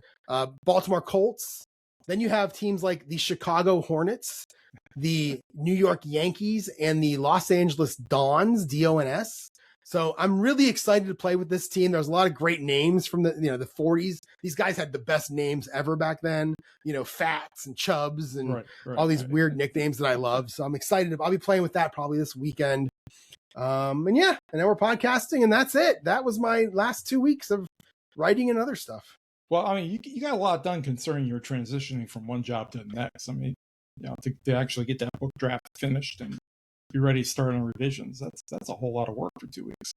Baltimore Colts. Then you have teams like the Chicago Hornets, the New York Yankees, and the Los Angeles Dons, DONS. So I'm really excited to play with this team. There's a lot of great names from the 40s. These guys had the best names ever back then. Fats and Chubs and all these weird nicknames that I love. So I'm excited. I'll be playing with that probably this weekend. And then we're podcasting, and that's it. That was my last 2 weeks of writing and other stuff. Well, I mean, you got a lot done concerning your transitioning from one job to the next. I mean, to actually get that book draft finished and be ready to start on revisions, that's a whole lot of work for 2 weeks.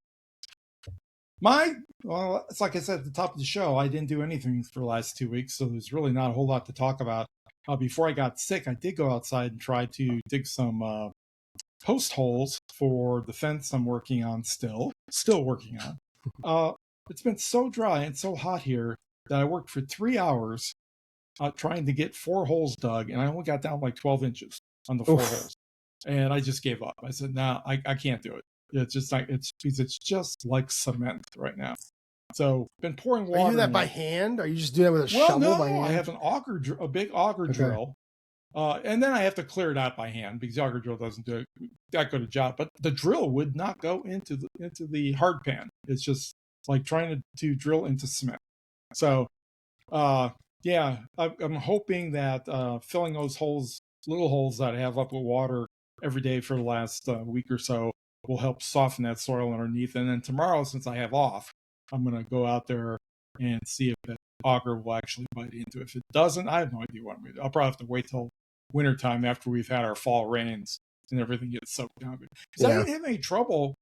It's like I said at the top of the show, I didn't do anything for the last 2 weeks, so there's really not a whole lot to talk about. Before I got sick, I did go outside and try to dig some post holes for the fence I'm working on still working on. It's been so dry and so hot here that I worked for 3 hours trying to get 4 holes dug, and I only got down like 12 inches on the 4 holes. And I just gave up. I said, "No, I can't do it. It's just like it's just like cement right now." So been pouring water. Are you doing that by hand? Are you just doing it with a shovel by hand? I have a big auger drill, and then I have to clear it out by hand because the auger drill doesn't do that good a job. But the drill would not go into the hard pan. It's just like trying to drill into cement. So, I'm hoping that filling those little holes that I have up with water every day for the last week or so will help soften that soil underneath. And then tomorrow, since I have off, I'm going to go out there and see if that auger will actually bite into it. If it doesn't, I have no idea what I'm going to do. I'll probably have to wait till wintertime after we've had our fall rains and everything gets soaked down. Because I didn't have any trouble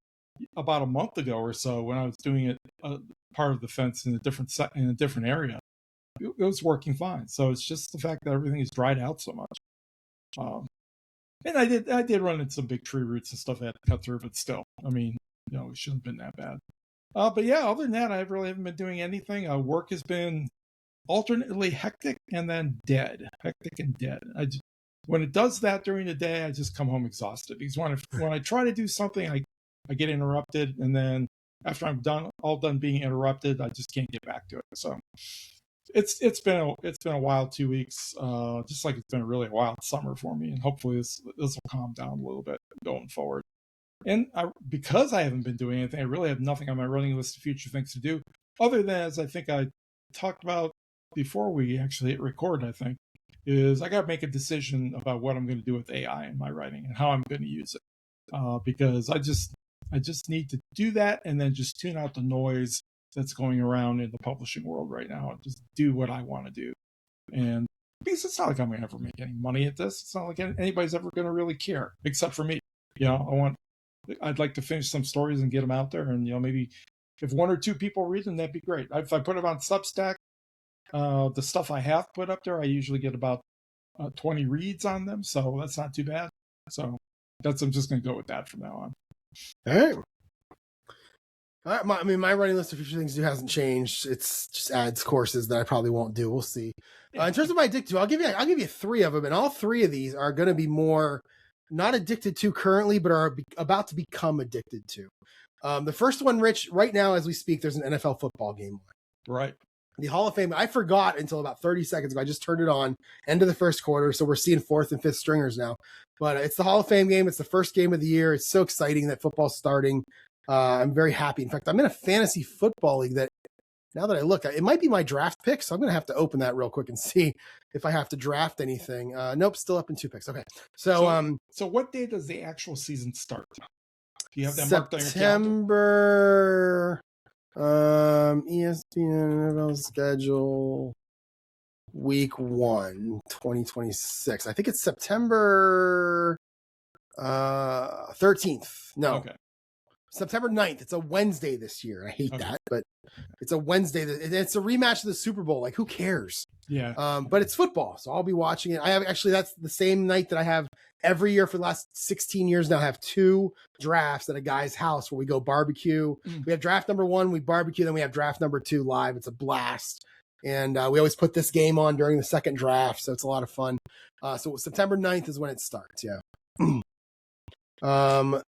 about a month ago or so when I was doing it part of the fence in a different area. It was working fine. So it's just the fact that everything is dried out so much. And I did run into some big tree roots and stuff I had to cut through, but still, I mean, it shouldn't have been that bad. But yeah, other than that, I really haven't been doing anything. Work has been alternately hectic and then dead. Hectic and dead. When it does that during the day, I just come home exhausted because when I try to do something, I get interrupted, and then after I'm all done being interrupted, I just can't get back to it. So it's been a wild 2 weeks, just like it's been really a wild summer for me, and hopefully this will calm down a little bit going forward. And because I haven't been doing anything, I really have nothing on my running list of future things to do, other than, as I think I talked about before we actually hit record, I think, is I got to make a decision about what I'm going to do with AI in my writing and how I'm going to use it, because I just need to do that and then just tune out the noise that's going around in the publishing world right now and just do what I want to do. And because it's not like I'm going to ever make any money at this. It's not like anybody's ever going to really care except for me. I'd like to finish some stories and get them out there. And, maybe if 1 or 2 people read them, that'd be great. If I put them on Substack, the stuff I have put up there, I usually get about 20 reads on them. So that's not too bad. So I'm just going to go with that from now on. All right. My running list of future things to do hasn't changed. It's just adds courses that I probably won't do. We'll see. In terms of my addicted to, I'll give you 3 of them, and all 3 of these are going to be more not addicted to currently, but are about to become addicted to. The first one, Rich, right now as we speak, there's an NFL football game on. Right. The Hall of Fame. I forgot until about 30 seconds ago. I just turned it on. End of the first quarter, so we're seeing 4th and 5th stringers now. But it's the Hall of Fame game. It's the first game of the year. It's so exciting that football's starting. I'm very happy. In fact, I'm in a fantasy football league that, now that I look, it might be my draft pick, so I'm going to have to open that real quick and see if I have to draft anything. Nope, still up in 2 picks. Okay. So what day does the actual season start? Do you have that marked on your calendar? September, ESPN NFL schedule, week 1, 2026. I think it's September 13th. No. Okay. September 9th. It's a Wednesday this year. I hate that, but it's a Wednesday. It's a rematch of the Super Bowl. Like, who cares? Yeah. But it's football, so I'll be watching it. That's the same night that I have every year for the last 16 years now. I have 2 drafts at a guy's house where we go barbecue. We have draft number 1, we barbecue, then we have draft number 2 live. It's a blast. And we always put this game on during the second draft, so it's a lot of fun. So September 9th is when it starts, yeah.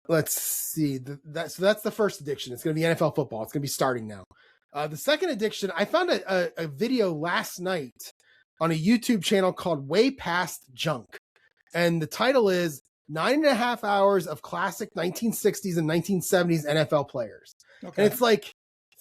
Let's see. So that's the first addiction. It's going to be NFL football. It's going to be starting now. The second addiction, I found a video last night on a YouTube channel called Way Past Junk. And the title is 9.5 hours of classic 1960s and 1970s NFL players. Okay. And it's like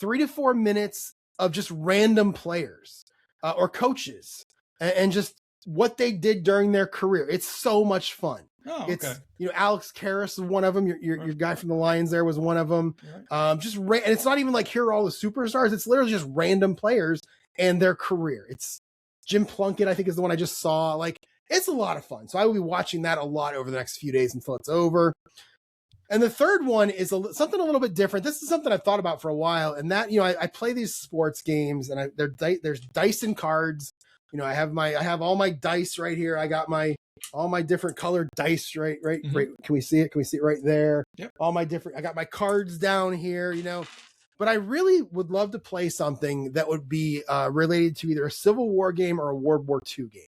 3 to 4 minutes of just random players or coaches and just what they did during their career. It's so much fun. Oh, okay. It's, you know, Alex Karras is one of them. Your guy from the Lions there was one of them. Right. And it's not even like here are all the superstars. It's literally just random players and their career. It's Jim Plunkett, I think, is the one I just saw. Like, it's a lot of fun. So I will be watching that a lot over the next few days until it's over. And the third one is something a little bit different. This is something I've thought about for a while. And that, you know, I play these sports games and there's dice and cards. You know, I have all my dice right here. I got all my different colored dice right. Can we see it? Can we see it right there? Yep. I got my cards down here, you know. But I really would love to play something that would be related to either a Civil War game or a World War II game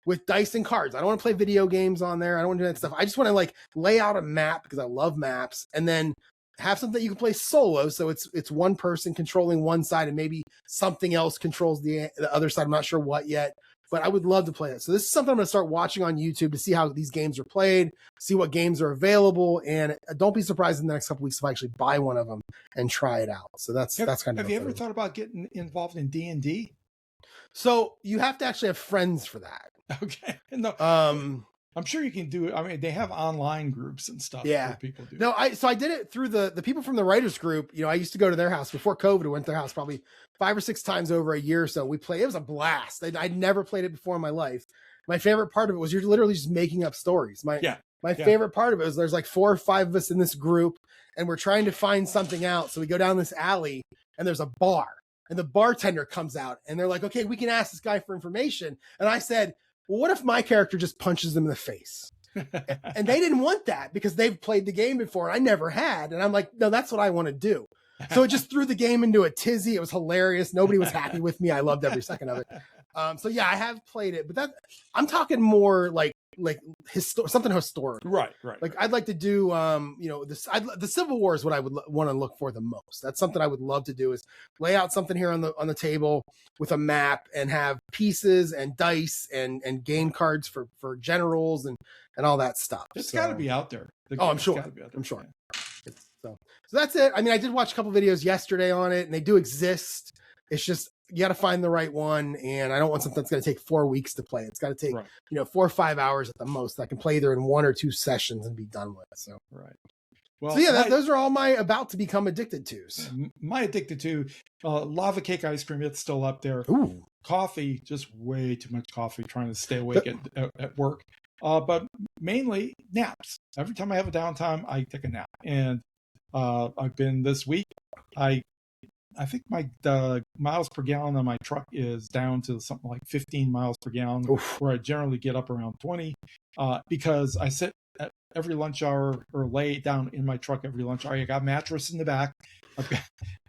with dice and cards. I don't want to play video games on there. I don't want to do that stuff. I just want to like lay out a map because I love maps, and then have something that you can play solo. So it's one person controlling one side and maybe something else controls the other side. I'm not sure what yet, but I would love to play it. So this is something I'm going to start watching on YouTube to see how these games are played, see what games are available. And don't be surprised in the next couple weeks if I actually buy one of them and try it out. So that's kind of. Have you ever thought about getting involved in D&D? So you have to actually have friends for that. Okay. No. I'm sure you can do it. I mean, they have online groups and stuff. Yeah. Where people do. No, I did it through the people from the writers group. You know, I used to go to their house before COVID. I went to their house probably 5 or 6 times over a year or so. We played. It was a blast. I'd never played it before in my life. My favorite part of it was you're literally just making up stories. My favorite part of it was there's like 4 or 5 of us in this group and we're trying to find something out. So we go down this alley and there's a bar and the bartender comes out and they're like, okay, we can ask this guy for information. And I said, well, what if my character just punches them in the face? And they didn't want that because they've played the game before. I never had. And I'm like, no, that's what I want to do. So it just threw the game into a tizzy. It was hilarious. Nobody was happy with me. I loved every second of it. So yeah, I have played it, but I'm talking more like something historical. Right. Like I'd like to do, the Civil War is what I would want to look for the most. That's something I would love to do is lay out something here on the table with a map and have pieces and dice and game cards for generals and all that stuff. It's got to be out there. I'm sure. I'm sure. Yeah. So that's it. I mean, I did watch a couple videos yesterday on it and they do exist. It's just, you got to find the right one. And I don't want something that's going to take 4 weeks to play. It's got to take, 4 or 5 hours at the most. I can play either in 1 or 2 sessions and be done with. So, Well, so yeah, those are all my about to become addicted tos. My addicted to lava cake ice cream. It's still up there. Ooh. Coffee, just way too much coffee, trying to stay awake at work. But mainly naps. Every time I have a downtime, I take a nap. And I've been this week, I think my miles per gallon on my truck is down to something like 15 miles per gallon, where I generally get up around 20, because I sit at every lunch hour or lay down in my truck every lunch hour. I got a mattress in the back.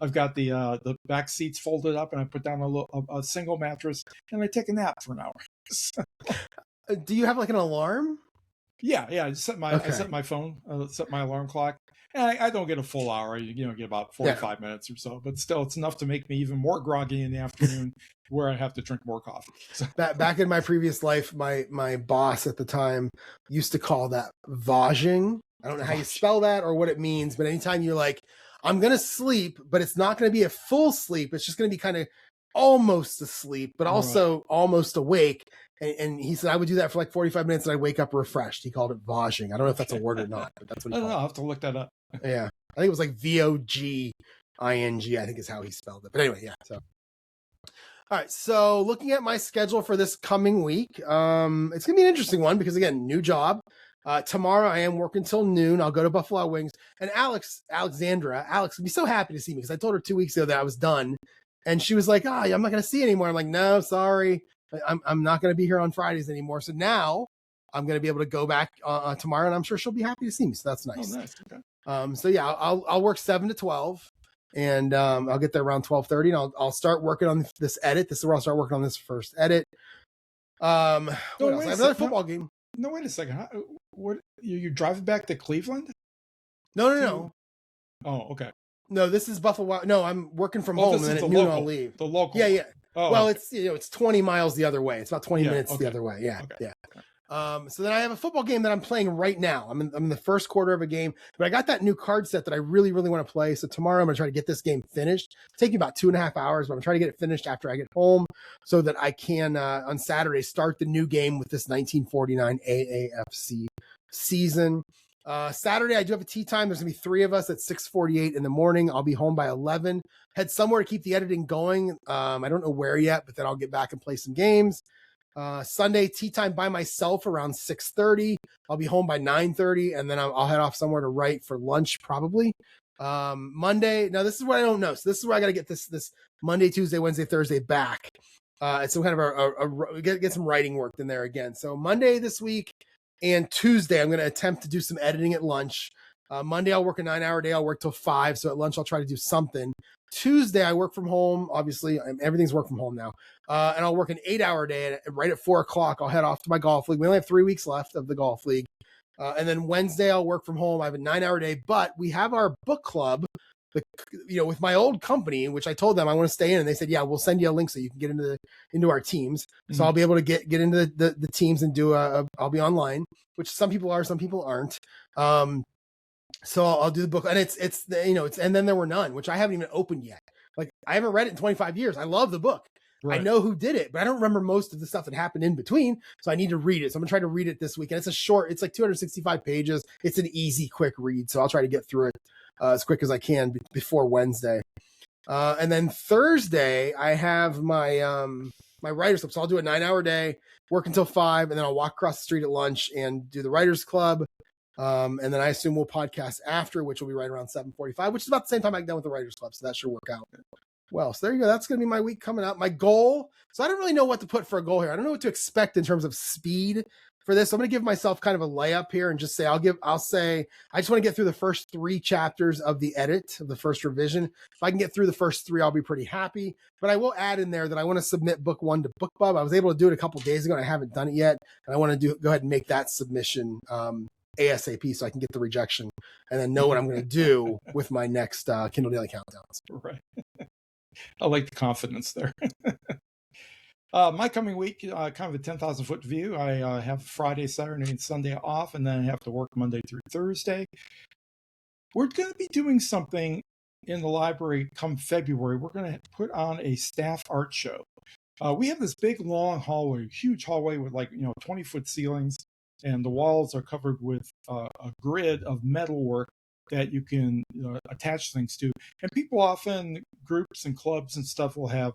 I've got the back seats folded up, and I put down a single mattress, and I take a nap for an hour. Do you have like an alarm? Yeah. I set my phone, set my alarm clock. And I don't get a full hour. Get about 45 minutes or so, but still, it's enough to make me even more groggy in the afternoon, where I have to drink more coffee. So. Back in my previous life, my boss at the time used to call that vaging. I don't know how you spell that or what it means, but anytime you're like, I'm going to sleep, but it's not going to be a full sleep. It's just going to be kind of almost asleep, but also almost awake. And he said I would do that for like 45 minutes and I'd wake up refreshed. He called it vaging. I don't know if that's a word or not, but that's what he called it. I'll have to look that up. Yeah. I think it was like VOGING, I think is how he spelled it. But anyway, yeah. So, all right. So looking at my schedule for this coming week, it's going to be an interesting one because, again, new job. Tomorrow I am working till noon. I'll go to Buffalo Wings. And Alex would be so happy to see me because I told her 2 weeks ago that I was done. And she was like, I'm not going to see you anymore. I'm like, no, sorry. I'm not going to be here on Fridays anymore. So now I'm going to be able to go back tomorrow, and I'm sure she'll be happy to see me. So that's nice. Oh, nice. Okay. So yeah, I'll work 7 to 12, and I'll get there around 12:30, and I'll start working on this edit. This is where I'll start working on this first edit. What else? I have another football game. No, wait a second. What you driving back to Cleveland? No. Oh, okay. No, this is Buffalo. No, I'm working from home, and then at noon I'll leave. The local. Yeah. Well, it's it's 20 miles the other way. It's about 20 minutes the other way. Yeah, okay. yeah. So then I have a football game that I'm playing right now. I'm in the first quarter of a game, but I got that new card set that I really, really want to play. So tomorrow I'm going to try to get this game finished. It's taking about 2.5 hours, but I'm trying to get it finished after I get home so that I can, on Saturday, start the new game with this 1949 AAFC season. Saturday, I do have a tea time. There's going to be 3 of us at 6:48 in the morning. I'll be home by 11. Head somewhere to keep the editing going. I don't know where yet, but then I'll get back and play some games. Sunday, tea time by myself around 6:30. I'll be home by 9:30, and then I'll head off somewhere to write for lunch probably. Monday, now this is what I don't know. So this is where I got to get this Monday, Tuesday, Wednesday, Thursday back. It's some kind of get some writing work in there again. So Monday this week and Tuesday, I'm going to attempt to do some editing at lunch. Monday, I'll work a 9-hour day. I'll work till 5. So at lunch, I'll try to do something. Tuesday, I work from home. Obviously, everything's work from home now. And I'll work an 8-hour day. And right at 4 o'clock, I'll head off to my golf league. We only have 3 weeks left of the golf league. And then Wednesday, I'll work from home. I have a 9-hour day. But we have our book club, with my old company, which I told them I want to stay in. And they said, yeah, we'll send you a link so you can get into our teams. Mm-hmm. So I'll be able to get into the teams and I'll be online, which some people are, some people aren't. So I'll do the book, and it's and then there were none, which I haven't even opened yet. Like I haven't read it in 25 years. I love the book. Right. I know who did it, but I don't remember most of the stuff that happened in between. So I need to read it. So I'm gonna try to read it this week. And it's like 265 pages. It's an easy, quick read. So I'll try to get through it as quick as I can before Wednesday. And then Thursday, I have my my writer's club. So I'll do a 9-hour day, work until 5, and then I'll walk across the street at lunch and do the writer's club. And then I assume we'll podcast after, which will be right around 7:45, which is about the same time I get done with the Writers Club. So that should work out well. So there you go. That's going to be my week coming up. My goal. So I don't really know what to put for a goal here. I don't know what to expect in terms of speed for this. So I'm going to give myself kind of a layup here and just say, I'll say, I just want to get through the first 3 chapters of the edit of the first revision. If I can get through the first 3, I'll be pretty happy. But I will add in there that I want to submit book 1 to BookBub. I was able to do it a couple of days ago and I haven't done it yet. And I want to go ahead and make that submission, ASAP, so I can get the rejection and then know what I'm going to do with my next Kindle Daily Countdowns. Right. I like the confidence there. My coming week, kind of a 10,000 foot view. I have Friday, Saturday, and Sunday off, and then I have to work Monday through Thursday. We're going to be doing something in the library come February. We're going to put on a staff art show. We have this big, long hallway, huge hallway with 20-foot ceilings. And the walls are covered with a grid of metalwork that you can attach things to. And people often, groups and clubs and stuff, will have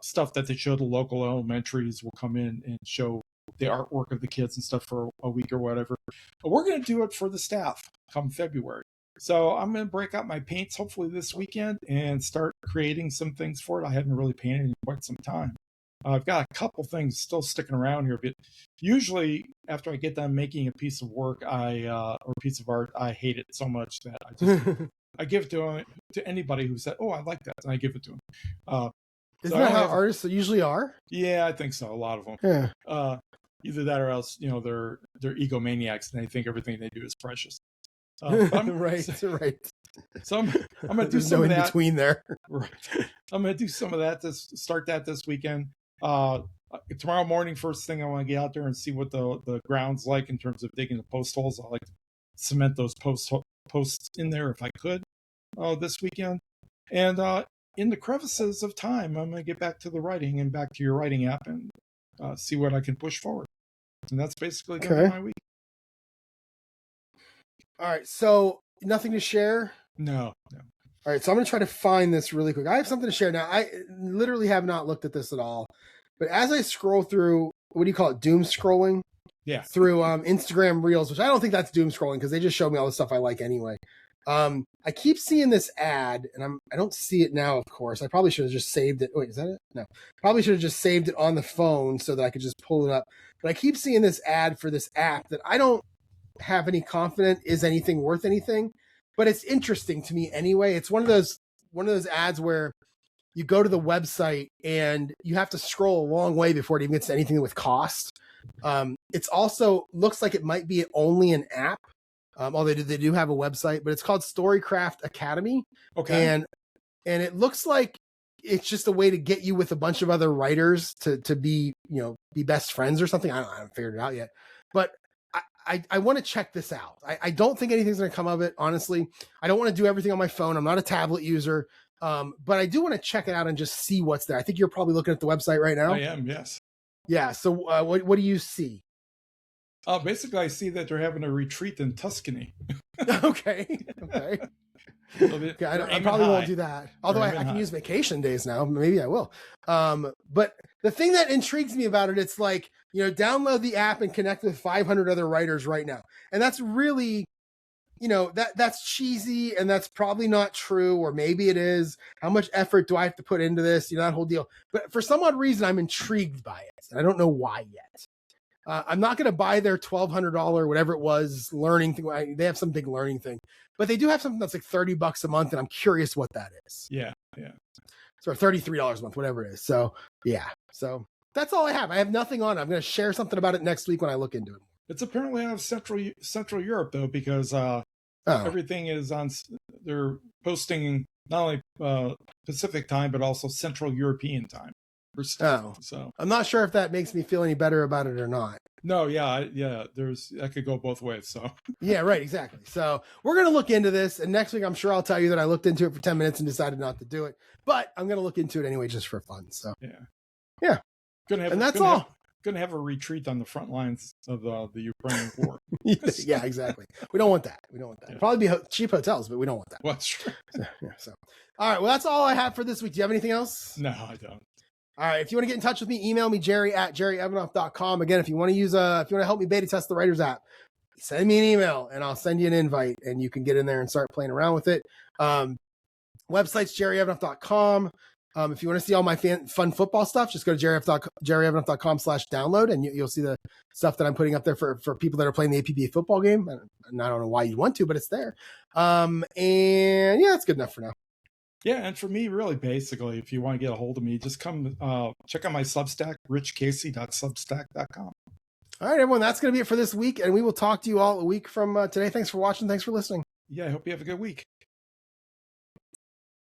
stuff that they show the local elementaries, will come in and show the artwork of the kids and stuff for a week or whatever. But we're going to do it for the staff come February. So I'm going to break out my paints hopefully this weekend and start creating some things for it. I haven't really painted in quite some time. I've got a couple things still sticking around here, but usually after I get done making a piece of work, or a piece of art, I hate it so much that I just I give it to anybody who said, "Oh, I like that," and I give it to them. Isn't that how artists usually are? Yeah, I think so. A lot of them. Yeah. Either that or else, they're egomaniacs and they think everything they do is precious. Right. So I'm going to do some of that. In between there. Right. I'm going to do some of that to start that this weekend. Tomorrow morning, first thing, I want to get out there and see what the ground's like in terms of digging the post holes. I like to cement those posts in there if I could this weekend. And in the crevices of time, I'm going to get back to the writing and back to your writing app and see what I can push forward. And that's basically going to be my week. All right. So nothing to share? No. All right, so I'm going to try to find this really quick. I have something to share now. I literally have not looked at this at all. But as I scroll through, what do you call it? Doom scrolling? Yeah. Through Instagram Reels, which I don't think that's doom scrolling because they just show me all the stuff I like anyway. I keep seeing this ad, and I don't see it now, of course. I probably should have just saved it. Wait, is that it? No. Probably should have just saved it on the phone so that I could just pull it up. But I keep seeing this ad for this app that I don't have any confidence is anything worth anything. But it's interesting to me anyway. It's one of those ads where you go to the website and you have to scroll a long way before it even gets to anything with cost. It's also looks like it might be only an app, although they do have a website, but it's called Storycraft Academy. Okay. And it looks like it's just a way to get you with a bunch of other writers to be, be best friends or something. I haven't figured it out yet, but I want to check this out. I don't think anything's going to come of it. Honestly, I don't want to do everything on my phone. I'm not a tablet user. But I do want to check it out and just see what's there. I think you're probably looking at the website right now. I am, yes. Yeah. So what do you see? Basically, I see that they're having a retreat in Tuscany. Okay. Okay, I probably won't do that. Although I can use vacation days now. Maybe I will. But the thing that intrigues me about it, it's like, download the app and connect with 500 other writers right now. And that's really, that's cheesy and that's probably not true, or maybe it is. How much effort do I have to put into this? That whole deal. But for some odd reason, I'm intrigued by it. And I don't know why yet. I'm not going to buy their $1,200, whatever it was, learning thing. They have some big learning thing, but they do have something that's like $30 a month, and I'm curious what that is. Yeah. So $33 a month, whatever it is. So yeah. So that's all I have. I have nothing on it. I'm going to share something about it next week when I look into it. It's apparently out of Central Europe though, because everything is on. They're posting not only Pacific time but also Central European time. So I'm not sure if that makes me feel any better about it or not. No, yeah. That could go both ways. So yeah, right, exactly. So we're gonna look into this, and next week I'm sure I'll tell you that I looked into it for 10 minutes and decided not to do it. But I'm gonna look into it anyway, just for fun. So yeah. Gonna have a retreat on the front lines of the Ukrainian war. Yeah, exactly. We don't want that. Yeah. Probably be cheap hotels, but we don't want that. Well, sure. So all right. Well, that's all I have for this week. Do you have anything else? No, I don't. All right. If you want to get in touch with me, email me, jerry@jerryevanoff.com. Again, if you want to help me beta test the Writers app, send me an email and I'll send you an invite and you can get in there and start playing around with it. Website's jerryevanoff.com. If you want to see all my fun football stuff, just go to jerryevanoff.com/download and you'll see the stuff that I'm putting up there for people that are playing the APBA football game. And I don't know why you'd want to, but it's there. And yeah, that's good enough for now. Yeah, and for me, really, basically, if you want to get a hold of me, just come check out my Substack, richcasey.substack.com. All right, everyone, that's going to be it for this week, and we will talk to you all a week from today. Thanks for watching. Thanks for listening. Yeah, I hope you have a good week.